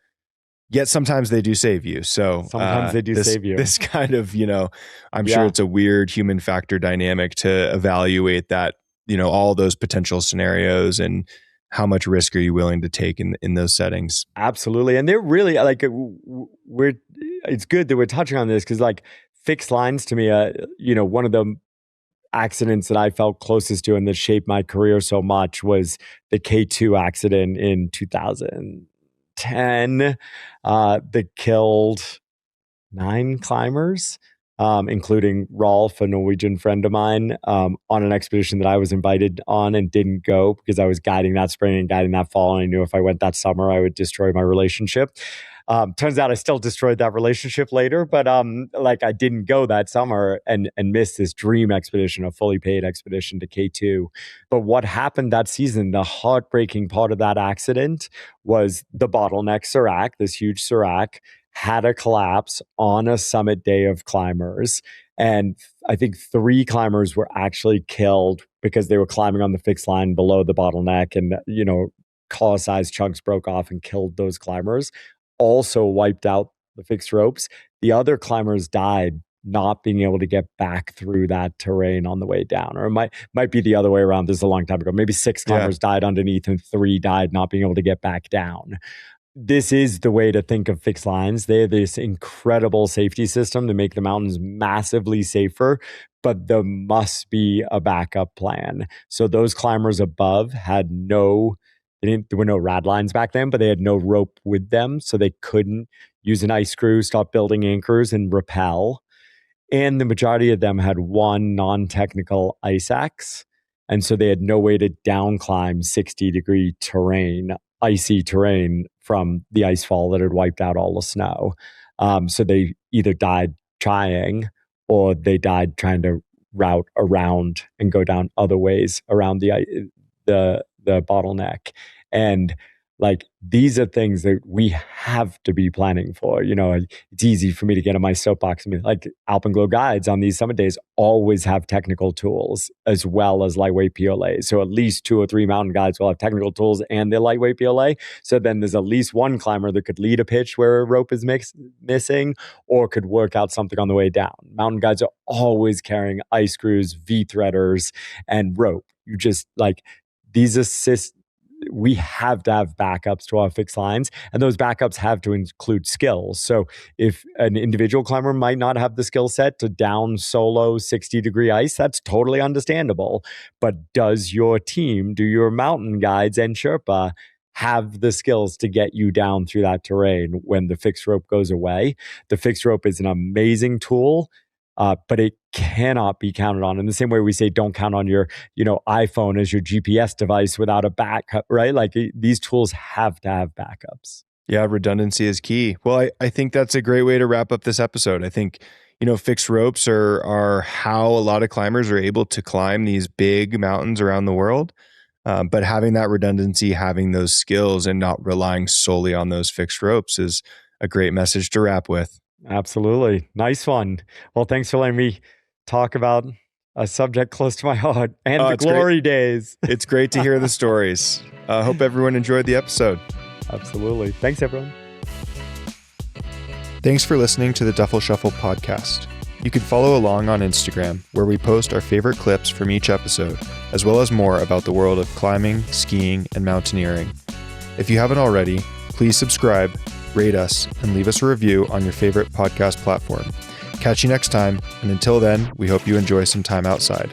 Yet sometimes they do save you. So sometimes they do save you. This kind of, I'm sure it's a weird human factor dynamic to evaluate that, all those potential scenarios and how much risk are you willing to take in those settings. Absolutely. And they're really like, it's good that we're touching on this, because like fixed lines to me, one of the accidents that I felt closest to and that shaped my career so much was the K2 accident in 2010 that killed 9 climbers, including Rolf, a Norwegian friend of mine, on an expedition that I was invited on and didn't go because I was guiding that spring and guiding that fall, and I knew if I went that summer I would destroy my relationship. Turns out I still destroyed that relationship later, but like, I didn't go that summer and missed this dream expedition, a fully paid expedition to K2. But what happened that season, the heartbreaking part of that accident, was the bottleneck Serac, this huge Serac, had a collapse on a summit day of climbers. And I think 3 climbers were actually killed because they were climbing on the fixed line below the bottleneck, and, collar-sized chunks broke off and killed those climbers. Also wiped out the fixed ropes. The other climbers died not being able to get back through that terrain on the way down. Or it might be the other way around. This is a long time ago. Maybe 6 climbers died underneath and 3 died not being able to get back down. This is the way to think of fixed lines. They have this incredible safety system to make the mountains massively safer, but there must be a backup plan. So those climbers above had there were no rad lines back then, but they had no rope with them, so they couldn't use an ice screw, stop building anchors, and rappel. And the majority of them had one non-technical ice axe, and so they had no way to down climb 60-degree terrain, icy terrain from the ice fall that had wiped out all the snow. So they either died trying, or they died trying to route around and go down other ways around the bottleneck. And like, these are things that we have to be planning for. It's easy for me to get on my soapbox. I mean, like, Alpenglow guides on these summit days always have technical tools as well as lightweight PLA. So at least 2 or 3 mountain guides will have technical tools and their lightweight PLA. So then there's at least one climber that could lead a pitch where a rope is missing, or could work out something on the way down. Mountain guides are always carrying ice screws, V-threaders, and rope. You just, like, these assist. We have to have backups to our fixed lines, and those backups have to include skills. So if an individual climber might not have the skill set to down solo 60-degree ice, that's totally understandable. But does your team, do your mountain guides and Sherpa have the skills to get you down through that terrain when the fixed rope goes away? The fixed rope is an amazing tool, but it cannot be counted on. In the same way we say don't count on your iPhone as your GPS device without a backup, right? Like, these tools have to have backups. Yeah, redundancy is key. Well, I think that's a great way to wrap up this episode. I think, fixed ropes are how a lot of climbers are able to climb these big mountains around the world. But having that redundancy, having those skills, and not relying solely on those fixed ropes is a great message to wrap with. Absolutely. Nice one. Well, thanks for letting me talk about a subject close to my heart and the glory days. It's great to hear the stories. Hope everyone enjoyed the episode. Absolutely. Thanks, everyone. Thanks for listening to the Duffel Shuffle podcast. You can follow along on Instagram, where we post our favorite clips from each episode, as well as more about the world of climbing, skiing, and mountaineering. If you haven't already, please subscribe, rate us, and leave us a review on your favorite podcast platform. Catch you next time, and until then, we hope you enjoy some time outside.